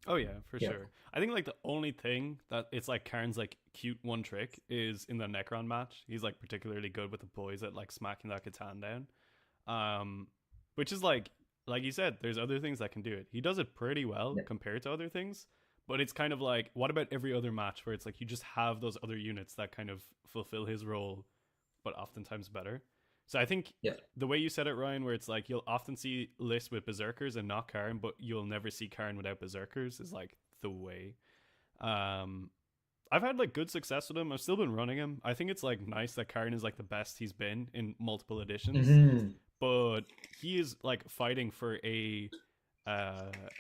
Oh yeah, for sure. I think like the only thing that it's like Khorne's like cute one trick is in the Necron match. He's like particularly good with the boys at like smacking that Catan down. Which is like you said, there's other things that can do it. He does it pretty well compared to other things, but it's kind of like, what about every other match where it's like you just have those other units that kind of fulfill his role, but oftentimes better. So I think the way you said it, Ryan, where it's like you'll often see lists with Berserkers and not Khorne, but you'll never see Khorne without Berserkers is like the way. I've had like good success with him. I've still been running him. I think it's like nice that Khorne is like the best he's been in multiple editions, Hmm. but he is like fighting for a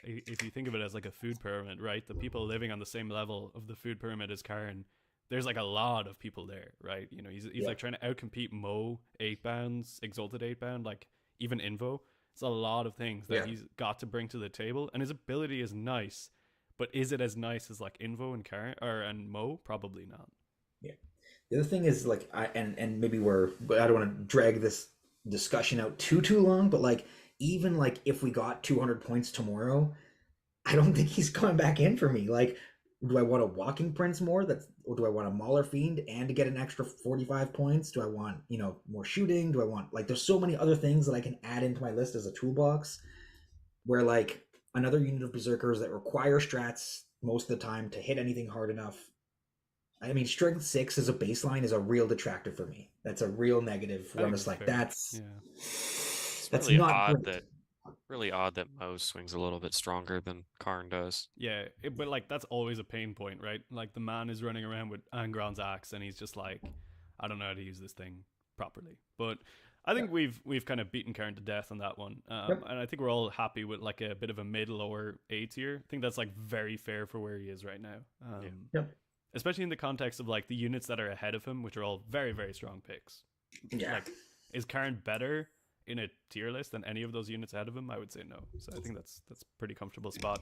if you think of it as like a food pyramid, right? The people living on the same level of the food pyramid as Khorne, there's like a lot of people there, right? You know, he's Yeah. like trying to outcompete Mo 8 bounds, Exalted 8 bound, like even Invo. It's a lot of things that Yeah. he's got to bring to the table, and his ability is nice, but is it as nice as like Invo and Khorne or and Mo? Probably not. Yeah. The other thing is like and maybe we're but I don't want to drag this discussion out too long, but like even like if we got 200 points tomorrow, I don't think he's coming back in for me. Like, do I want a walking prince more? That's or do I want a mauler fiend and to get an extra 45 points? Do I want, more shooting? Do I want like there's so many other things that I can add into my list as a toolbox where like another unit of berserkers that require strats most of the time to hit anything hard enough. I mean, strength 6 as a baseline is a real detractor for me. That's a real negative. I Where I'm think just that's like, fair. that's Yeah. It's that's really not odd great. that Mo swings a little bit stronger than Karn does. Yeah, but like that's always a pain point, right? Like the man is running around with Angron's axe, and he's just like, I don't know how to use this thing properly. But I think Yep. we've kind of beaten Karen to death on that one, Yep. and I think we're all happy with like a bit of a mid lower A tier. I think that's like very fair for where he is right now. Yeah. Yep. Especially in the context of like the units that are ahead of him, which are all very very strong picks. Yeah. Like, is Karen better in a tier list than any of those units ahead of him? I would say no. So I think that's pretty comfortable spot.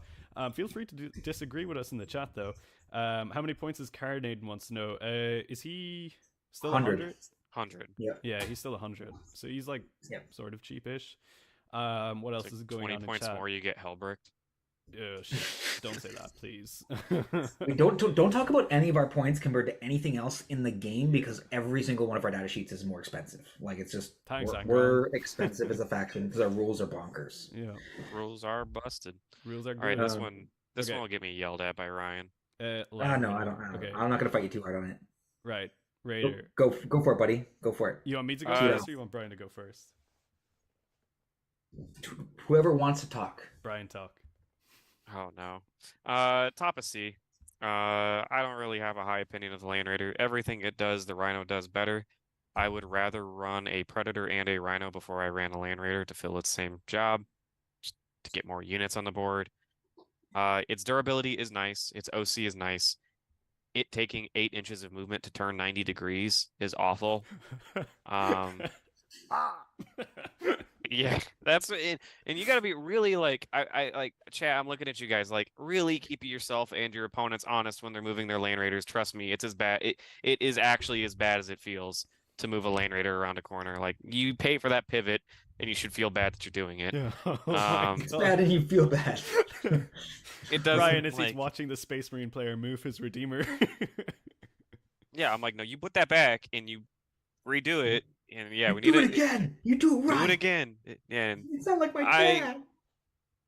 Feel free to disagree with us in the chat though. How many points is Carnade wants to know? Is he still 100. 100. Yeah. Yeah, he's still 100. So he's like Yeah. sort of cheapish. What else It's is like going 20 on in points chat? more, you get Hellbricked. Don't say that, please. We don't talk about any of our points compared to anything else in the game because every single one of our data sheets is more expensive. Like it's just Thanks, we're expensive as a faction because our rules are bonkers. Yeah, Rules are busted. rules are All right, good. this one okay. will get me yelled at by Ryan. No, Land I Raider. don't. Okay, I'm not gonna fight you too hard on it. right. Raider. Go for it, buddy. Go for it. You want me to go Uh, first, or you want Brian to go first? Whoever wants to talk. Brian, talk. Oh no. Top of C. I don't really have a high opinion of the Land Raider. Everything it does, the Rhino does better. I would rather run a Predator and a Rhino before I ran a Land Raider to fill its same job, just to get more units on the board. Its durability is nice. Its OC is nice. It taking 8 inches of movement to turn 90 degrees is awful. Yeah, that's it. And you got to be really like, I like, chat, I'm looking at you guys, like, really keep yourself and your opponents honest when they're moving their Land Raiders. Trust me, it's as bad. It is actually as bad as it feels to move a Land Raider around a corner. Like, you pay for that pivot, and you should feel bad that you're doing it. Yeah. Oh my It's It's God. bad and you feel bad. It doesn't, Ryan, as like, he's watching the Space Marine player move his Redeemer. yeah, I'm like, no, you put that back, and you redo it, and yeah, we do need it again. You do it right. Do it again. And You sound like my I- dad.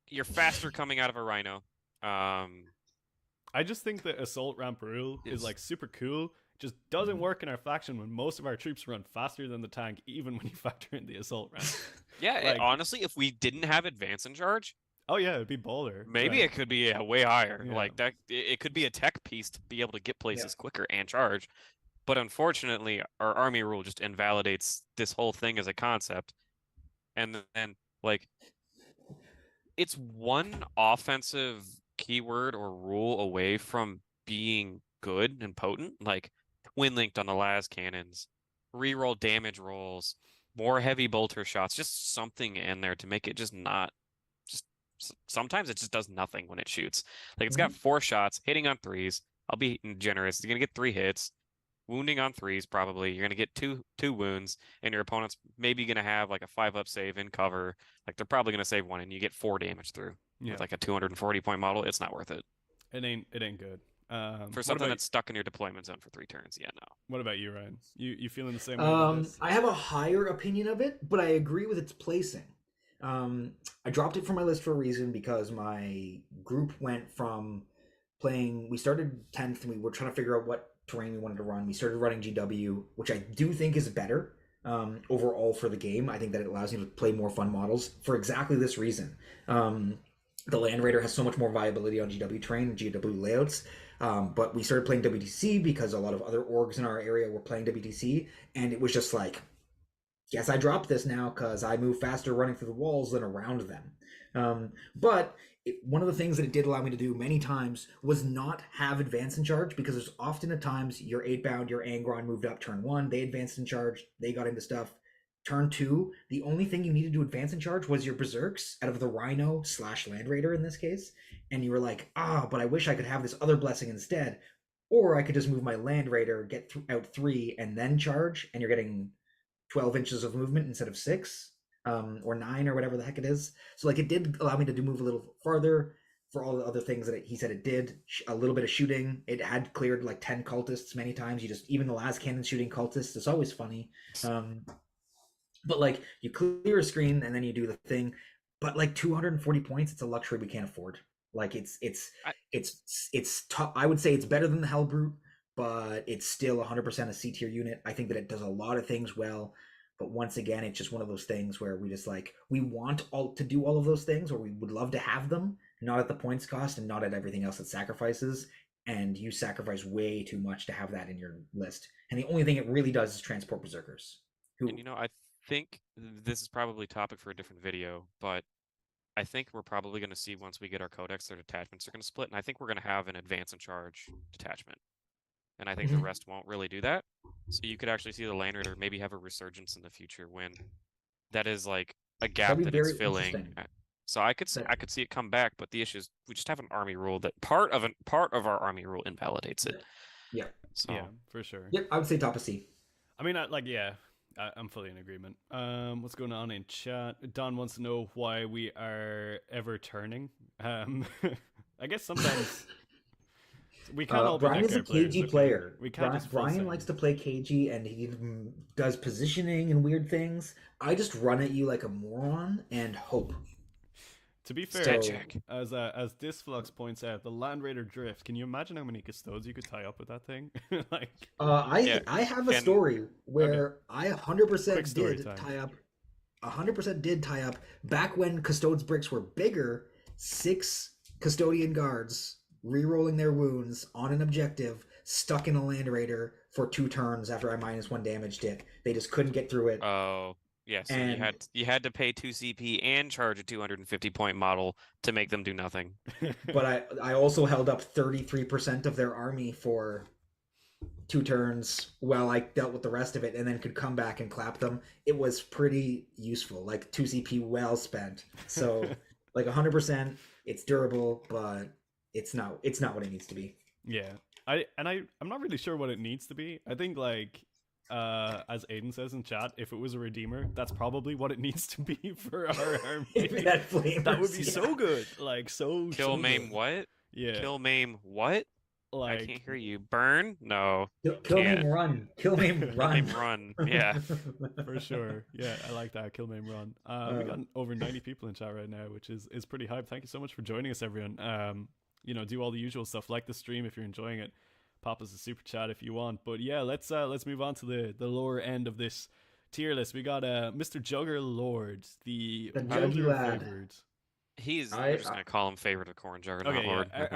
you're faster coming out of a Rhino. I just think the assault ramp rule is Yes. like super cool. Just doesn't work in our faction when most of our troops run faster than the tank, even when you factor in the assault ramp. Yeah, Like- honestly, if we didn't have advance in charge, Oh yeah, it'd be baller. maybe right? it could be way higher. Yeah. Like that, it could be a tech piece to be able to get places quicker and charge. But unfortunately, our army rule just invalidates this whole thing as a concept. And then, like, it's one offensive keyword or rule away from being good and potent, like twin linked on the las cannons, reroll damage rolls, more heavy bolter shots, just something in there to make it just not. Sometimes it just does nothing when it shoots. Like it's got 4 shots, hitting on 3s. I'll be generous. You're gonna get 3 hits, wounding on 3s probably. You're gonna get two wounds, and your opponent's maybe gonna have like a 5-up save in cover. Like they're probably gonna save 1, and you get 4 damage through. Yeah. With like a 240 point model, it's not worth it. It ain't good. For something that's stuck in your deployment zone for 3 turns, yeah, no. What about you, Ryan? You feeling the same way about this? I have a higher opinion of it, but I agree with its placing. I dropped it from my list for a reason because my group went from playing. We started 10th, and we were trying to figure out what terrain we wanted to run. We started running GW, which I do think is better overall for the game. I think that it allows you to play more fun models for exactly this reason. The Land Raider has so much more viability on GW terrain and GW layouts. But we started playing WTC because a lot of other orgs in our area were playing WTC, and it was just like, guess I dropped this now because I move faster running through the walls than around them. But one of the things that it did allow me to do many times was not have advance in charge, because there's often at times your 8-bound, your Angron moved up turn 1, they advanced in charge, they got into stuff. Turn 2, the only thing you needed to advance in charge was your Berserks out of the Rhino / Land Raider in this case. And you were like, but I wish I could have this other blessing instead. Or I could just move my Land Raider, get out 3, and then charge, and you're getting 12 inches of movement instead of 6, or 9, or whatever the heck it is. So like, it did allow me to move a little farther for all the other things that he said it did. A little bit of shooting. It had cleared like 10 cultists many times. You just, even the last cannon shooting cultists, it's always funny. But like, you clear a screen and then you do the thing, but like 240 points, it's a luxury we can't afford. Like, it's tough. I would say it's better than the Hellbrute, but it's still 100% a C tier unit. I think that it does a lot of things well, but once again, it's just one of those things where we just like, we want all to do all of those things, or we would love to have them, not at the points cost and not at everything else it sacrifices. And you sacrifice way too much to have that in your list. And the only thing it really does is transport Berserkers. And I think this is probably a topic for a different video, but I think we're probably going to see, once we get our codex, their detachments are going to split, and I think we're going to have an advance in charge detachment. And I think the rest won't really do that. So you could actually see the Land Raider maybe have a resurgence in the future when that is like a gap that it's filling. So I could see it come back, but the issue is we just have an army rule that part of our army rule invalidates it. Yeah. So yeah, for sure. Yep, I would say top of C. I mean, I'm fully in agreement. What's going on in chat? Don wants to know why we are ever turning. I guess sometimes we can't all be Brian is a KG player. We can't Brian likes to play KG, and he does positioning and weird things. I just run at you like a moron and hope. To be fair, as Disflux points out, the Land Raider drift. Can you imagine how many custodes you could tie up with that thing? Like, I have a story where I 100% did tie up. 100% did tie up back when Custodes bricks were bigger. 6 custodian guards re-rolling their wounds on an objective, stuck in a Land Raider for 2 turns after I -1 damaged it. They just couldn't get through it. Oh. Yes, yeah, so you had to pay 2 CP and charge a 250 point model to make them do nothing. But I also held up 33% of their army for 2 turns while I dealt with the rest of it, and then could come back and clap them. It was pretty useful, like 2 CP well spent. So like 100%, it's durable, but it's not what it needs to be. Yeah, I'm not really sure what it needs to be. I think like, as Aiden says in chat, if it was a Redeemer, that's probably what it needs to be for our army. That would be so good. Like, so Kill, so maim, good. what? Yeah. Kill, maim, what? Like, I can't hear you. Burn? No. Kill, maim, run. Kill, maim, run. Run. Yeah. For sure. Yeah, I like that. Kill, maim, run. We got over 90 people in chat right now, which is pretty hype. Thank you so much for joining us, everyone. Do all the usual stuff, like the stream if you're enjoying it. Pop us a super chat if you want. But yeah, let's move on to the lower end of this tier list. We got Mr. Jugger Lord, the Juggy lad. Favored. We're just gonna call him favorite of Khorne, Juggernaut Lord. Yeah.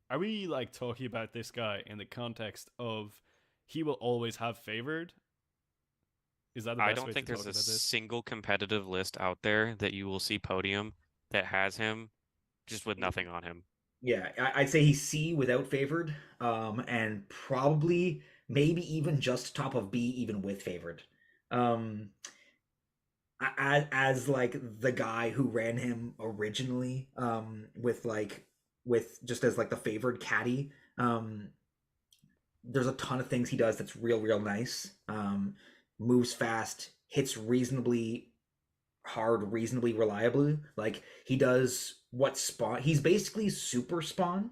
Are we like talking about this guy in the context of he will always have favored? Is that the best I don't think there's a single competitive list out there that you will see podium that has him just with nothing on him. Yeah, I'd say he's C without favored, and probably maybe even just top of B even with favored. As like the guy who ran him originally, with just as like the favored caddy, there's a ton of things he does that's real nice. Moves fast, hits reasonably hard, reasonably reliably. Like, he does what spawn, he's basically super spawn.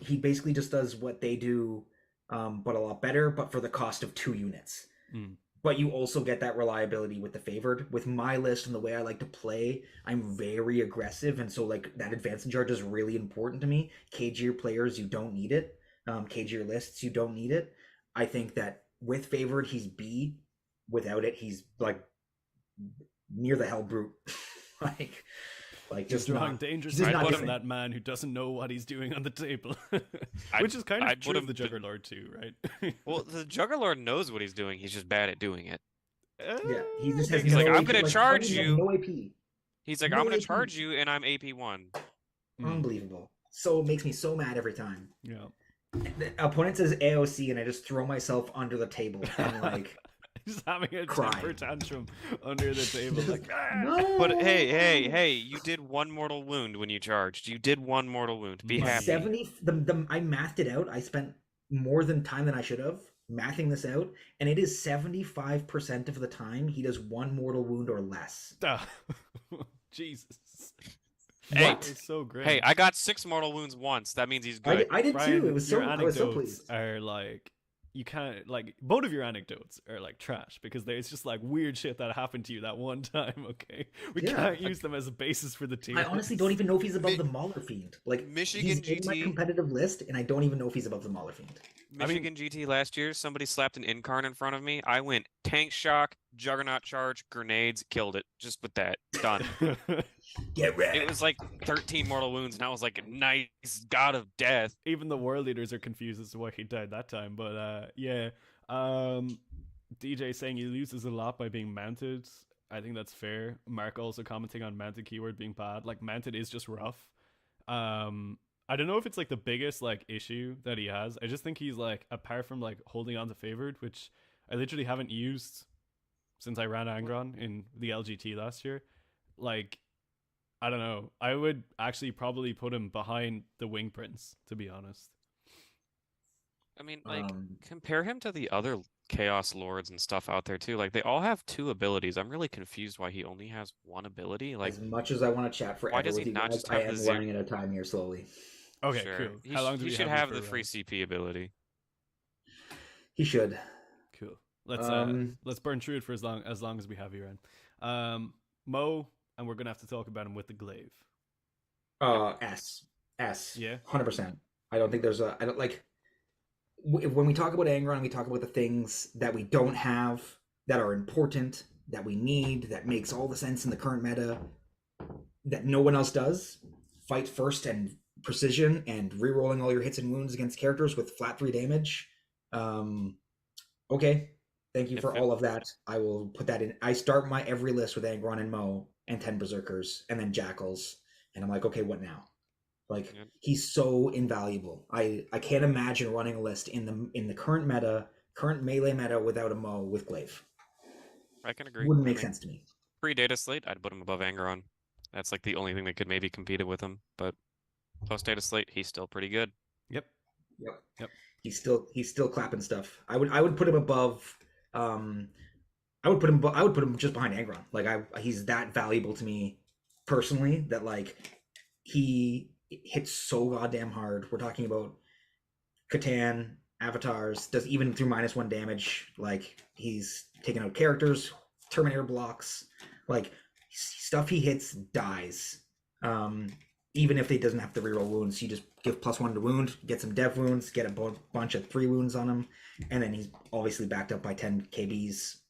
He basically just does what they do, but a lot better, but for the cost of 2 units. But you also get that reliability with the favored. With my list and the way I like to play, I'm very aggressive, and so like that advance in charge is really important to me. KGer players, you don't need it. KGer lists, you don't need it. I think that with favored, he's B. Without it, he's like near the Hellbrute. Like, Like, He's just drawing not. dangerous He's just not cards doing from it. that man who doesn't know what he's doing on the table. I Which is kind I of true would of the have been Juggerlord too, right? well, the Juggerlord knows what he's doing. He's just bad at doing it. Yeah, he I just has think He's like, no I'm AP. gonna Like, charge he has you. no AP. He's like, I'm No gonna AP. charge you, and I'm AP1. Unbelievable. So it makes me so mad every time. Yeah. The opponent says AOC, and I just throw myself under the table and like Just having a cry. temper tantrum under the table, like no. But hey, you did one mortal wound when you charged. You did one mortal wound. Be Money. happy. 70. I mathed it out. I spent more time than I should have mathing this out, and it is 75% of the time he does one mortal wound or less. Jesus. Hey, What? It's so great. Hey, I got 6 mortal wounds once. That means he's good. I did Ryan, too. It was your so I was so anecdotes pleased. are like, you can't, like, both of your anecdotes are like trash because it's just like weird shit that happened to you that one time. Okay, we Yeah. can't use them as a basis for the team. I honestly don't even know if he's above the Mauler Fiend. Like, Michigan he's in my GT. competitive list, and I don't even know if he's above the Mauler Fiend. Michigan GT last year, somebody slapped an Incarn in front of me. I went tank shock, juggernaut charge, grenades, killed it. Just with that. Done. Get ready. It was like 13 mortal wounds, and I was like, nice, god of death. Even the world leaders are confused as to why he died that time. But yeah, DJ saying he loses a lot by being mounted. I think that's fair. Mark also commenting on mounted keyword being bad. Like, mounted is just rough. I don't know if it's like the biggest like issue that he has. I just think he's like, apart from like holding on to favored, which I literally haven't used since I ran Angron in the LGT last year. Like, I don't know. I would actually probably put him behind the Wing Prince, to be honest. I mean, like, compare him to the other Chaos Lords and stuff out there too. Like, they all have 2 abilities. I'm really confused why he only has 1 ability. Like, as much as I want to chat forever does with he you not guys, just I have am the running out of time here slowly. Okay, sure. cool. How long do we should have have you the for, free CP ability. He should. Cool. Let's burn through it for as long as we have you, Ryan. Mo, and we're gonna have to talk about him with the glaive. S. Yeah. 100%. I don't think there's I don't like when we talk about Angron, we talk about the things that we don't have that are important, that we need, that makes all the sense in the current meta, that no one else does. Fight first and precision and re-rolling all your hits and wounds against characters with flat 3 damage. Okay. Thank you for all of that. I will put that in. I start my every list with Angron and Mo and 10 Berserkers and then Jackals. And I'm like, okay, what now? Like, he's so invaluable. I can't imagine running a list in the current melee meta without a Mo with Glaive. I can agree. Wouldn't make sense to me. Pre-data slate, I'd put him above Angron. That's like the only thing that could maybe compete with him. But post-data slate, he's still pretty good. Yep. He's still clapping stuff. I would put him above. I would put him just behind Angron. Like, he's that valuable to me personally that, like, he hits so goddamn hard. We're talking about Catan, avatars, does even through -1 damage. Like, he's taking out characters, Terminator blocks, like, stuff he hits dies. Even if he doesn't have to reroll wounds, you just give +1 to wound, get some dev wounds, get a bunch of 3 wounds on him, and then he's obviously backed up by 10 KBs.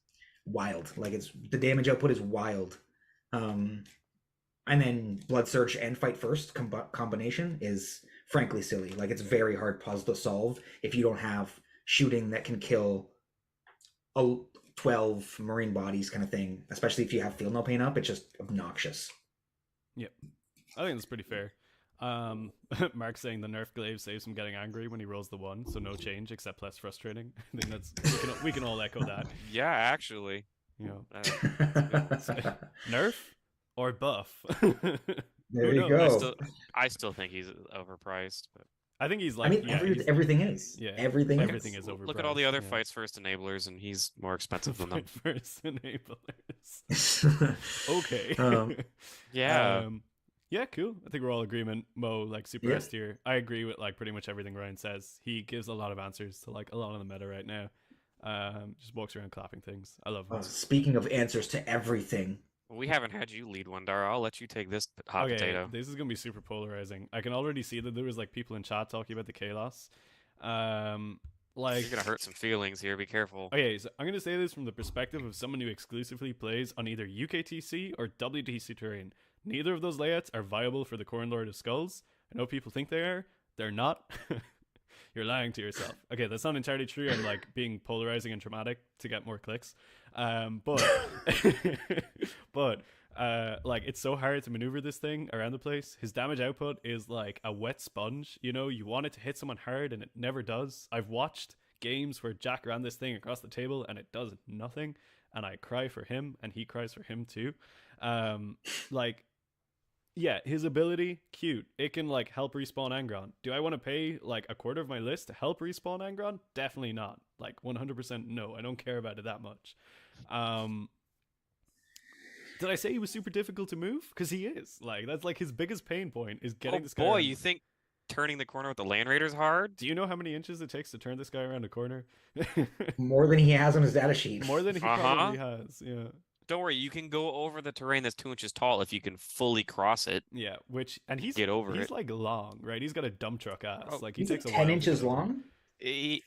Wild. Like, it's the damage output is wild. And then Blood Search and Fight First combination is frankly silly. Like, it's very hard puzzle to solve if you don't have shooting that can kill 12 marine bodies kind of thing. Especially if you have Feel No Pain up, it's just obnoxious. Yep. I think that's pretty fair. Mark saying the nerf glaive saves him getting angry when he rolls the 1, so no change except less frustrating. I think that's we can all echo that. Yeah, actually. You know, nerf or buff. There you go. I still think he's overpriced, but I think he's like. I mean, everything is. Yeah, everything is overpriced. Look at all the other fights first enablers, and he's more expensive than them. First enablers. Okay. Yeah. Yeah, cool. I think we're all in agreement. Mo, like, super S tier. I agree with like pretty much everything Ryan says. He gives a lot of answers to like a lot of the meta right now. Just walks around clapping things. I love him. Speaking of answers to everything. We haven't had you lead one, Dara. I'll let you take this hot potato. This is gonna be super polarizing. I can already see that there was like people in chat talking about the Chaos. Like, you're gonna hurt some feelings here. Be careful. Okay, so I'm gonna say this from the perspective of someone who exclusively plays on either UKTC or WTC terrain. Neither of those layouts are viable for the Khorne Lord of Skulls. I know people think they are. They're not. You're lying to yourself. Okay, that's not entirely true. I'm like being polarizing and dramatic to get more clicks. But but like it's so hard to maneuver this thing around the place. His damage output is like a wet sponge. You know, you want it to hit someone hard and it never does. I've watched games where Jack ran this thing across the table and it does nothing, and I cry for him and he cries for him too. Like yeah, his ability, cute. It can like help respawn Angron. Do I want to pay like a quarter of my list to help respawn Angron? Definitely not. Like 100% no. I don't care about it that much. Um, did I say he was super difficult to move? Because he is. Like that's like his biggest pain point is getting Oh this guy. boy, around. you think turning the corner with the Land Raiders hard? Do you know how many inches it takes to turn this guy around a corner? More than he has on his data sheet. More than he probably has. Yeah. Don't worry, you can go over the terrain that's 2 inches tall if you can fully cross it. Yeah, which and he's Get over he's it. like long, right? He's got a dump truck ass. Oh, Like he He's takes like a while 10 to inches get over. long.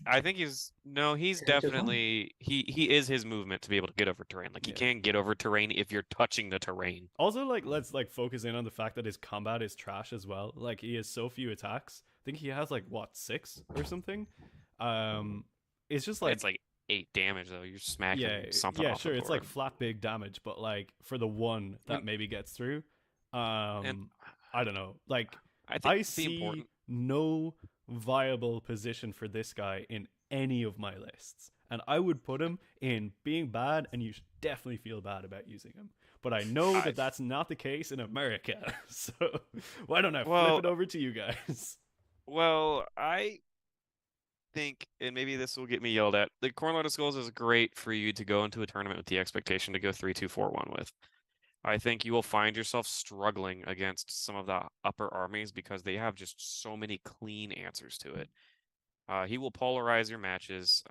I think he's 10 inches long? definitely he is his movement to be able to get over terrain. Like he Yeah. can get over terrain if you're touching the terrain. Also, like let's like focus in on the fact that his combat is trash as well. Like he has so few attacks. I think he has like what 6 or something. It's just like It's like 8 damage though. You're smacking yeah, something yeah, off sure. the It's like board. flat big damage, but like for the one that Mm. maybe gets through, And I don't know. Like I think I the see important no viable position for this guy in any of my lists. And I would put him in being bad, and you should definitely feel bad about using him. But I know that that's not the case in America. So why don't I Well- flip it over to you guys? Well, I think, and maybe this will get me yelled at, the Khorne Lord of Skulls is great for you to go into a tournament with the expectation to go 3-2-4-1 with. I think you will find yourself struggling against some of the upper armies because they have just so many clean answers to it. He will polarize your matches.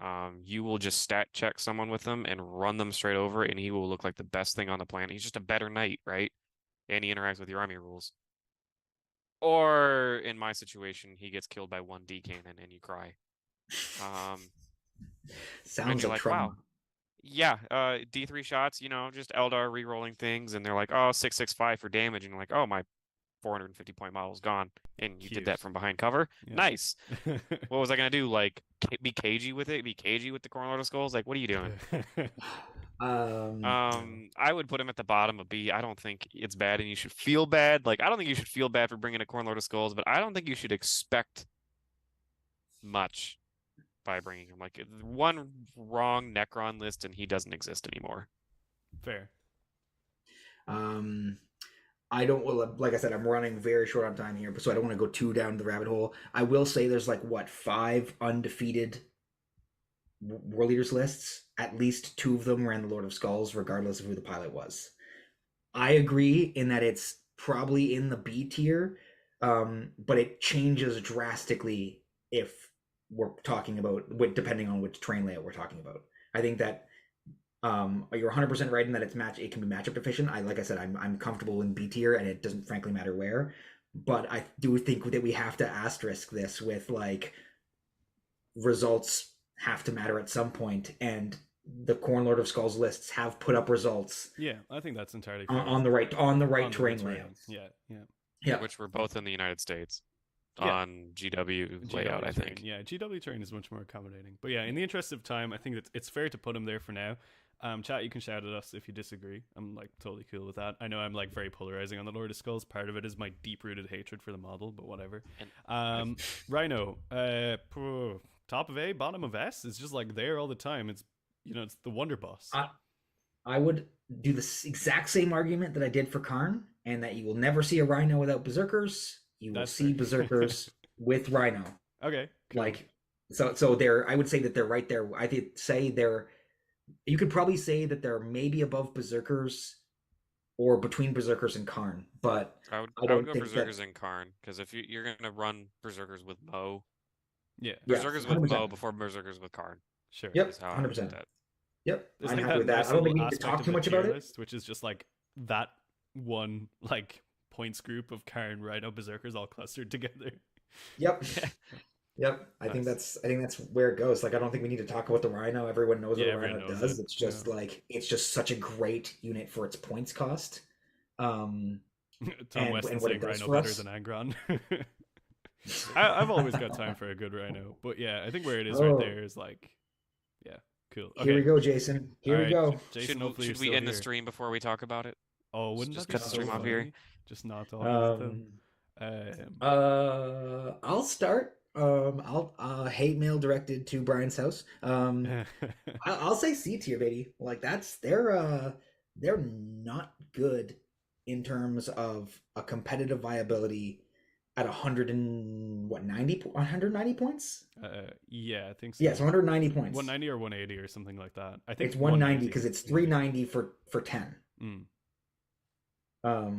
You will just stat check someone with them and run them straight over, and he will look like the best thing on the planet. He's just a better knight, right? And he interacts with your army rules. Or in my situation, he gets killed by one D cannon and you cry. And Sounds you're like like, wow. trauma. Yeah, D3 shots, just Eldar re-rolling things, and they're like, oh, 665 for damage, and you're like, oh, my 450 point model's gone, and you did that Cute. from behind cover. Yeah. Nice. What was I gonna do? Like, be cagey with it? Be cagey with the Khorne Lord of Skulls? Like, what are you doing? I would put him at the bottom of B. I don't think it's bad, and you should feel bad. Like, I don't think you should feel bad for bringing a Khorne Lord of Skulls, but I don't think you should expect much by bringing him. Like, one wrong Necron list, and he doesn't exist anymore. Fair. I don't, well, like I said, I'm running very short on time here, so I don't want to go too down the rabbit hole. I will say there's like, what, 5 undefeated War Leaders lists? At least 2 of them ran the Lord of Skulls, regardless of who the pilot was. I agree in that it's probably in the B tier, but it changes drastically if we're talking about, depending on which train layout we're talking about. I think that you're 100% right in that it can be matchup deficient. Like I said, I'm comfortable in B tier, and it doesn't frankly matter where. But I do think that we have to asterisk this with like results have to matter at some point, and the Khorne Lord of Skulls lists have put up results. Yeah, I think that's entirely fair. on the right terrain layouts. Yeah. Which were both in the United States Yeah. on GW layout, I think. Yeah, GW terrain is much more accommodating. But yeah, in the interest of time, I think it's fair to put him there for now. Chat, you can shout at us if you disagree. I'm like totally cool with that. I know I'm like very polarizing on the Lord of Skulls. Part of it is my deep-rooted hatred for the model, but whatever. Rhino, top of A, bottom of S. It's just like there all the time. It's it's the Wonder Boss. I would do the exact same argument that I did for Khorne, and that you will never see a Rhino without Berserkers. You will see Berserkers with Rhino. Okay. Cool. Like so they're, I would say that they're right there. I did say they're, you could probably say that they're maybe above Berserkers or between Berserkers and Khorne, but I would don't go think Berserkers and Khorne, because if you're gonna run Berserkers with Mo, yeah, Berserkers with 100%. Mo before Berserkers with Khorne. Sure. Yep, Is how I would do 100%. that. Yep, There's I'm like happy with nice that. I don't think we little need to aspect talk of too the much tier about it. list, which is just like that one like points group of Khorne, Rhino, Berserkers all clustered together. Yep. Yep. I think Nice. that's where it goes. Like, I don't think we need to talk about the Rhino. Everyone knows what Yeah, a everyone Rhino knows does. it. It's just Yeah. like, it's just such a great unit for its points cost. Tom and Weston what saying it does Rhino for better us. than Angron. I've always got time for a good Rhino, but yeah, I think where it is right Oh, there is like, yeah, cool. here we Okay, go, Jason. all Here we right, go. Jason. Hopefully you're Should we still end the here. stream before we talk about it? Oh, wouldn't that Just be cut the so stream off here. funny? Just not talking about them. Um, I'll start. I'll hate mail directed to Brian's house. I'll say C tier, baby. Like they're not good in terms of a competitive viability at 190 points. yeah, I think so. Yes, 190 points. 190 or 180 or something like that. I think It's 190 because 190. it's 390 for 10. Mm.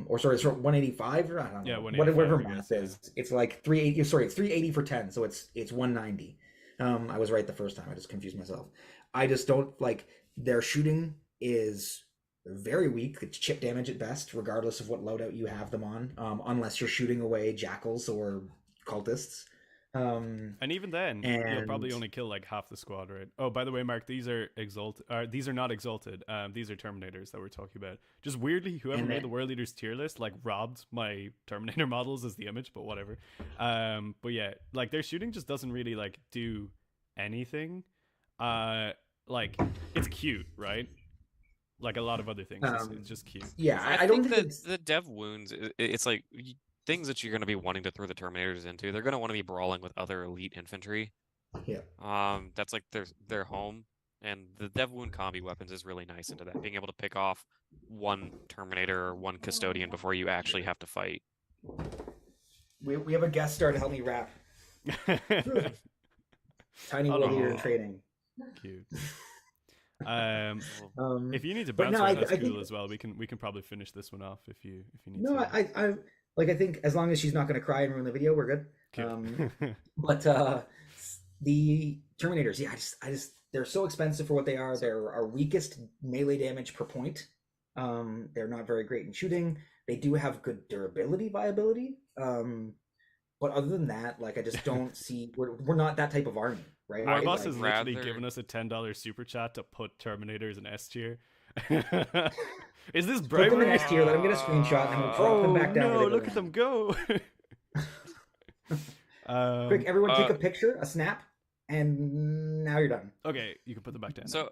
Or sorry, it's 185 or I don't know. Yeah, 185, Whatever I math guess, is. It's like 380. Sorry, it's 380 for 10, so it's 190. I was right the first time. I just confused myself. I just don't like their shooting is very weak. It's chip damage at best, regardless of what loadout you have them on, unless you're shooting away jackals or cultists. And even then, you'll probably And only kill like half the squad, right? Oh, by the way, Mark, these are exalted. These are not exalted. These are Terminators that we're talking about. Just weirdly, whoever and made then, the World Leaders tier list like robbed my Terminator models as the image, but whatever. But yeah, like their shooting just doesn't really like do anything. Like it's cute, right? Like a lot of other things, it's just cute. yeah, I I don't think think that it's the dev wounds, it's like things that you're going to be wanting to throw the Terminators into. They're going to want to be brawling with other elite infantry. yeah. That's like their home, and the dev wound combi weapons is really nice into that. Being able to pick off one Terminator or one Custodian before you actually have to fight. We have a guest star to help me rap. Tiny Oh, world no. leader in training. Cute. Well, If you need to But bounce no, right, that's I cool think as well. We can probably finish this one off if you need no, to. I like I think as long as she's not going to cry and ruin the video, we're good. Cool. But the Terminators, yeah, I just they're so expensive for what they are. They're our weakest melee damage per point. They're not very great in shooting. They do have good durability, viability. But other than that, like I just don't see we're not that type of army, right? Our I'd boss Like, has literally rather- given us a $10 super chat to put Terminators in S tier. Is this put them in bribery? S tier, let them get a screenshot, and we'll drop them Oh back down. no! where they Look at them belong. go. Quick, everyone take a picture, a snap, and now you're done. Okay, you can put them back down. So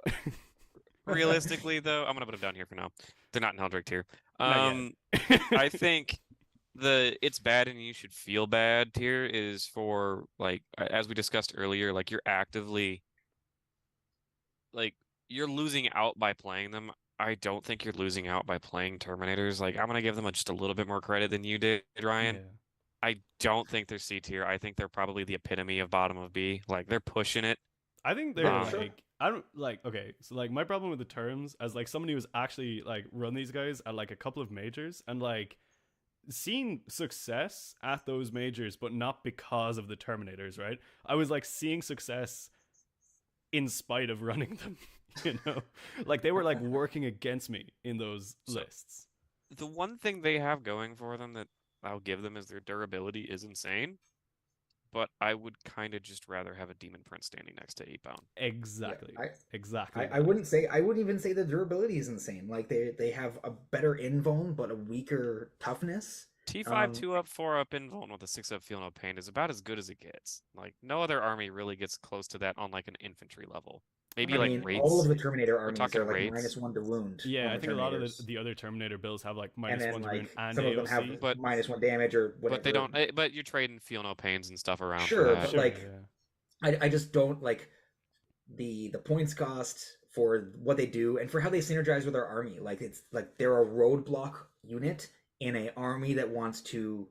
realistically, though, I'm gonna put them down here for now. They're not in Heldrick tier. Not yet. I think the it's bad and you should feel bad tier is for like as we discussed earlier, like you're actively like you're losing out by playing them. I don't think you're losing out by playing Terminators. Like I'm gonna give them just a little bit more credit than you did, Ryan. Yeah. I don't think they're C tier. I think they're probably the epitome of bottom of B. Like they're pushing it. I think they're Yeah, sure. like I don't like okay, so like my problem with the terms as like somebody who's actually like run these guys at like a couple of majors and like seeing success at those majors, but not because of the Terminators, right? I was like seeing success in spite of running them, you know? Like they were like working against me in those lists. The one thing they have going for them that I'll give them is their durability is insane. But I would kind of just rather have a Demon Prince standing next to 8-pound. Exactly. Yeah, Exactly. I wouldn't even say the durability is insane. Like they have a better invuln but a weaker toughness. T5 2-up, 4-up invuln with a 6-up feel no pain is about as good as it gets. Like no other army really gets close to that on like an infantry level. Maybe I like mean, Wraiths. all of the Terminator armies talking are like Wraiths. -1 to wound. Yeah, on I the think a lot of Terminators. the other Terminator builds have like And minus then one to like wound and some of them have AOC. But- -1 damage or whatever. But they don't. But you're trading feel no pains and stuff around. Sure, for that. but Sure, like yeah. I just don't like the points cost for what they do and for how they synergize with our army. Like it's like they're a roadblock unit in an army that wants to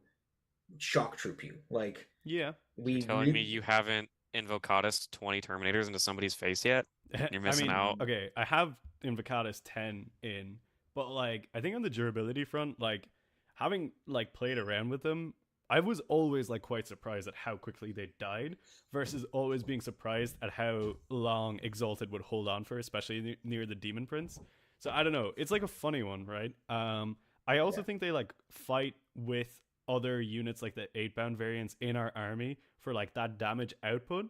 shock troop you. Like Yeah. we Telling me you haven't invocatus 20 Terminators into somebody's face yet? You're missing out. Okay, I have Invocatus 10 in, but like I think on the durability front, like having like played around with them, I was always like quite surprised at how quickly they died versus always being surprised at how long Exalted would hold on for, especially near the Demon Prince. So I don't know, it's like a funny one, right? I also think they like fight with other units like the 8-bound variants in our army for like that damage output.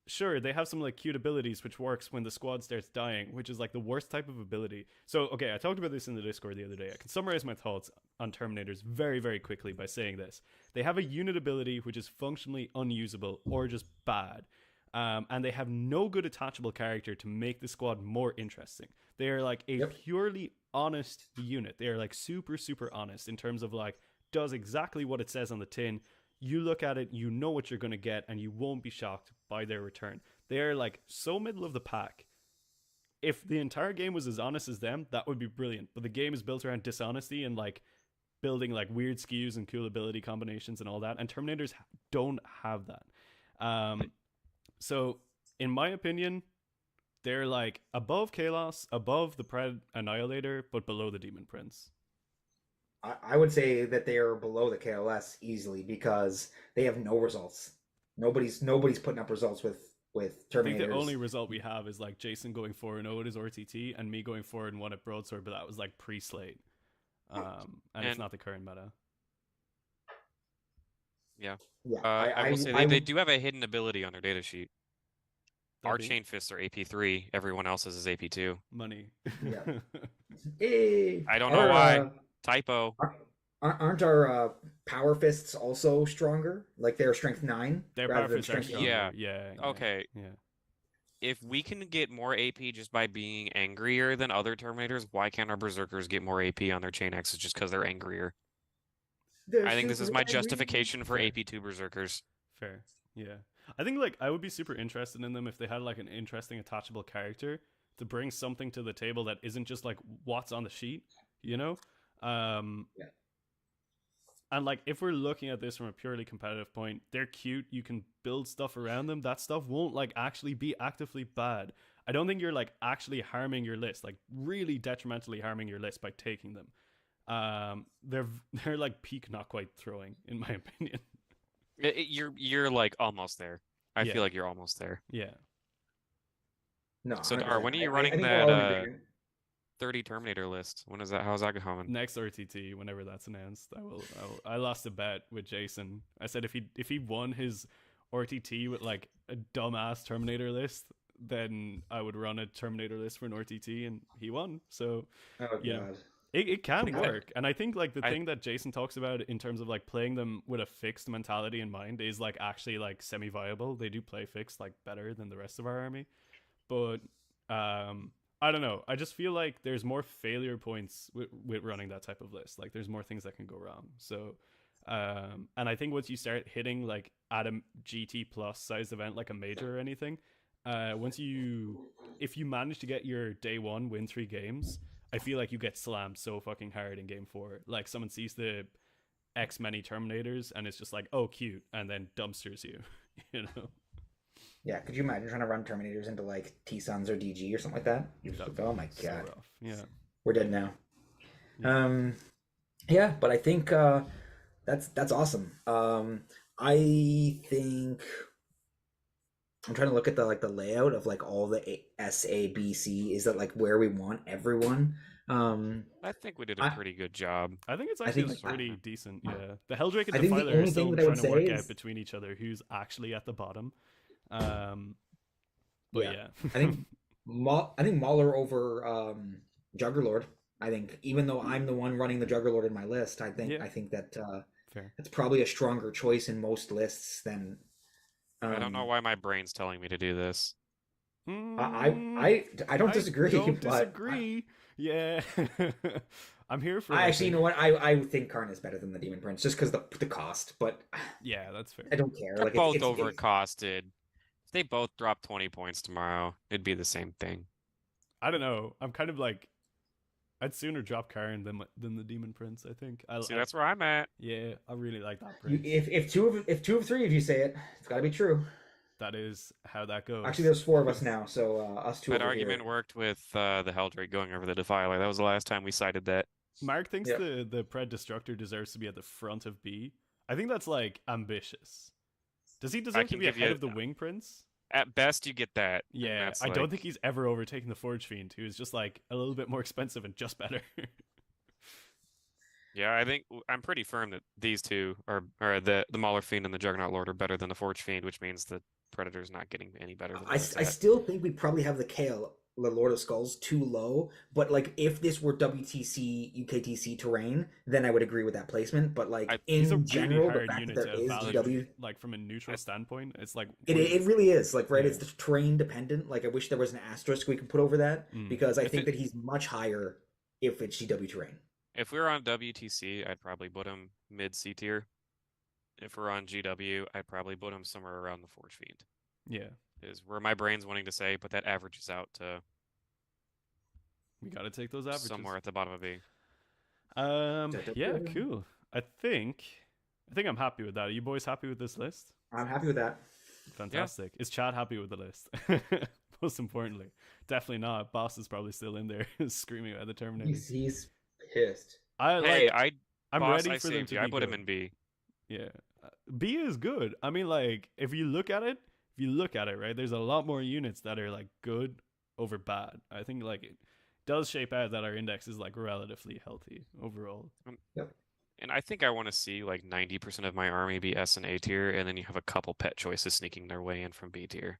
sure, they have some like cute abilities which works when the squad starts dying, which is like the worst type of ability. So okay, I talked about this in the Discord the other day. I can summarize my thoughts on Terminators very, very quickly by saying this. They have a unit ability which is functionally unusable or just bad. And they have no good attachable character to make the squad more interesting. They are like a Yep. purely honest unit. They are like super, super honest in terms of like does exactly what it says on the tin. You look at it, you know what you're going to get, and you won't be shocked by their return. They are like so middle of the pack. If the entire game was as honest as them, that would be brilliant. But the game is built around dishonesty and like building like weird skews and cool ability combinations and all that. And Terminators don't have that. So, in my opinion, they're like above Kalos, above the Pred Annihilator, but below the Demon Prince. I would say that they are below the KLS easily because they have no results. Nobody's putting up results with Terminators. I think the only result we have is like Jason going 4-0 at his RTT and me going 4-1 at Broadsword, but that was like pre-slate. And it's not the current meta. Yeah. Yeah, I will say they do have a hidden ability on their data sheet. Our chain fists are AP3. Everyone else's is AP2. Money. Yeah. Hey, I don't know why. Typo. Aren't our power fists also stronger? Like they're strength 9 Their rather power than fists are strength stronger. 8? Yeah. Yeah. Okay. Yeah. If we can get more AP just by being angrier than other Terminators, why can't our Berserkers get more AP on their chain X's just because they're angrier? I think this is my justification for Fair. AP2 Berserkers. Fair. Yeah. I think like I would be super interested in them if they had like an interesting attachable character to bring something to the table that isn't just like what's on the sheet, you know? Yeah. And like if we're looking at this from a purely competitive point, they're cute, you can build stuff around them. That stuff won't like actually be actively bad. I don't think you're like actually harming your list, like really detrimentally harming your list by taking them. They're like peak not quite throwing in my opinion. You're like almost there. I Yeah. feel like you're almost there. Yeah. No. So 100%. Dara, when are you I running think we're all in that agreement. 30 Terminator list? When is that? How's that coming? Next RTT, whenever that's announced, I lost a bet with Jason. I said if he won his RTT with like a dumbass Terminator list, then I would run a Terminator list for an RTT, and he won. So Oh you know, god. it can Yeah. work. And I think like the thing that Jason talks about in terms of like playing them with a fixed mentality in mind is like actually like semi-viable. They do play fixed like better than the rest of our army, but I don't know. I just feel like there's more failure points with running that type of list. Like there's more things that can go wrong. So, and I think once you start hitting like at a GT plus size event, like a major or anything, if you manage to get your day one, win 3 games, I feel like you get slammed so fucking hard in game 4. Like someone sees the X many Terminators and it's just like, oh, cute, and then dumpsters you, you know? Yeah, could you imagine trying to run Terminators into like T-Suns or DG or something like that? You're just like, oh my So god, rough. Yeah. we're dead now. Yeah. Yeah, but I think that's awesome. I think I'm trying to look at the layout of like all the S, A, B, C. Is that like where we want everyone? I think we did a pretty good job. I think it's I actually think- pretty decent. Yeah, the Helldrake and I think the Defiler are only still thing that I trying would to work say out is- between each other who's actually at the bottom. But yeah, I think Mauler over Juggerlord. I think even though I'm the one running the Juggerlord in my list, I think that fair. it's probably a stronger choice in most lists than. I don't know why my brain's telling me to do this. I don't disagree. I don't but disagree. Yeah, I'm here for. I actually, you know what? I think Khorne is better than the Demon Prince just because the cost. But Yeah, that's fair. I don't care. They're Like both it's overcosted. If they both drop 20 points tomorrow, it'd be the same thing. I don't know. I'm kind of like, I'd sooner drop Karen than the Demon Prince. I think. See, that's where I'm at. Yeah, I really like that You, prince. if two of 3 of you say it, it's got to be true. That is how that goes. Actually, there's 4 of us now, so us 2. That over argument here. worked with the Helldrake going over the Defiler. That was the last time we cited that. Mark thinks Yeah. the Pred Destructor deserves to be at the front of B. I think that's like ambitious. Does he deserve to can be give ahead you- of the Wing Prince? At best, you get that. and Yeah, that's I don't like- think he's ever overtaken the Forge Fiend, who is just like a little bit more expensive and just better. Yeah, I think I'm pretty firm that these two are the Mauler Fiend and the Juggernaut Lord are better than the Forge Fiend, which means the Predator's not getting any better than I, where it's I at. still think we probably have the Kale, the Lord of Skulls, too low. But like, if this were WTC UKTC terrain, then I would agree with that placement. But like These are in really general, the hard fact that units there to is evaluate, GW, like from a neutral I, standpoint. It's like, it what do you? it really is like right. Yeah. It's the terrain dependent. Like I wish there was an asterisk we could put over that Mm. because I if think it that he's much higher if it's GW terrain. if we were on WTC, I'd probably put him mid C tier. If we're on GW, I'd probably put him somewhere around the Forge Fiend. Yeah. Is where my brain's wanting to say, but that averages out to We got to take those averages. somewhere at the bottom of B. Yeah, cool. I think I'm happy with that. Are you boys happy with this list? I'm happy with that. Yeah. Fantastic. Is Chad happy with the list? Most importantly, definitely not. Boss is probably still in there screaming at the Terminator. He's pissed. I Hey, like. I'm boss, ready I for them saved to you. be I put him good. in B. Yeah, B is good. I mean, like if you look at it, right, there's a lot more units that are like good over bad. I think like it does shape out that our index is like relatively healthy overall. Yep. And I think I want to see like 90% of my army be S and A tier, and then you have a couple pet choices sneaking their way in from B tier.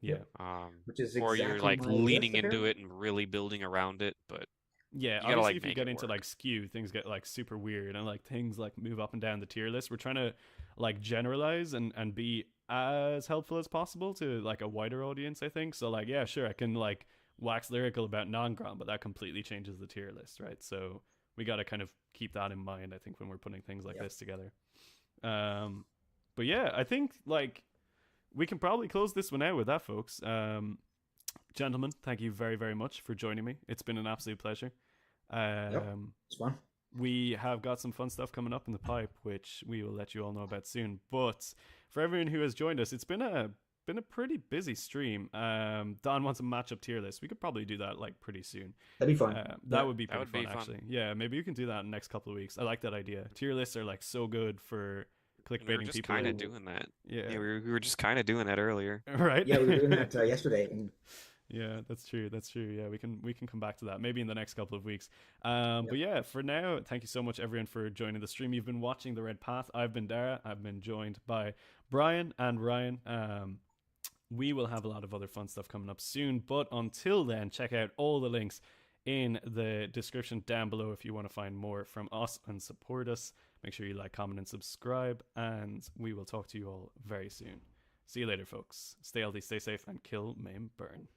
Yeah. Yep. Which is Or you're exactly like my list, leaning into apparently. it and really building around it, but Yeah, you gotta obviously like if you make get it into work. like skew, things get like super weird and like things like move up and down the tier list. We're trying to like generalize and be as helpful as possible to like a wider audience, I think. So like yeah, sure, I can like wax lyrical about non-grom, but that completely changes the tier list, right? So we got to kind of keep that in mind, I think, when we're putting things like Yep. this together. But yeah, I think like we can probably close this one out with that, folks. Gentlemen, thank you very, very much for joining me. It's been an absolute pleasure. Yep. It's fun. We have got some fun stuff coming up in the pipe, which we will let you all know about soon. But for everyone who has joined us, it's been a pretty busy stream. Don wants a matchup tier list. We could probably do that like pretty soon. That'd be fun. That would be That pretty would be fun, fun. actually. Yeah, maybe you can do that in the next couple of weeks. I like that idea. Tier lists are like so good for And we were clickbaiting just people. kind of doing that. Yeah, We were just kind of doing that earlier. right. Yeah, we were doing that yesterday. And Yeah, that's true. That's true. Yeah, we can come back to that maybe in the next couple of weeks. Yep. But yeah, for now, thank you so much everyone for joining the stream. You've been watching The Red Path. I've been Dara. I've been joined by Brian and Ryan. We will have a lot of other fun stuff coming up soon. But until then, check out all the links in the description down below if you want to find more from us and support us. Make sure you like, comment, and subscribe. And we will talk to you all very soon. See you later, folks. Stay healthy, stay safe, and kill, maim, burn.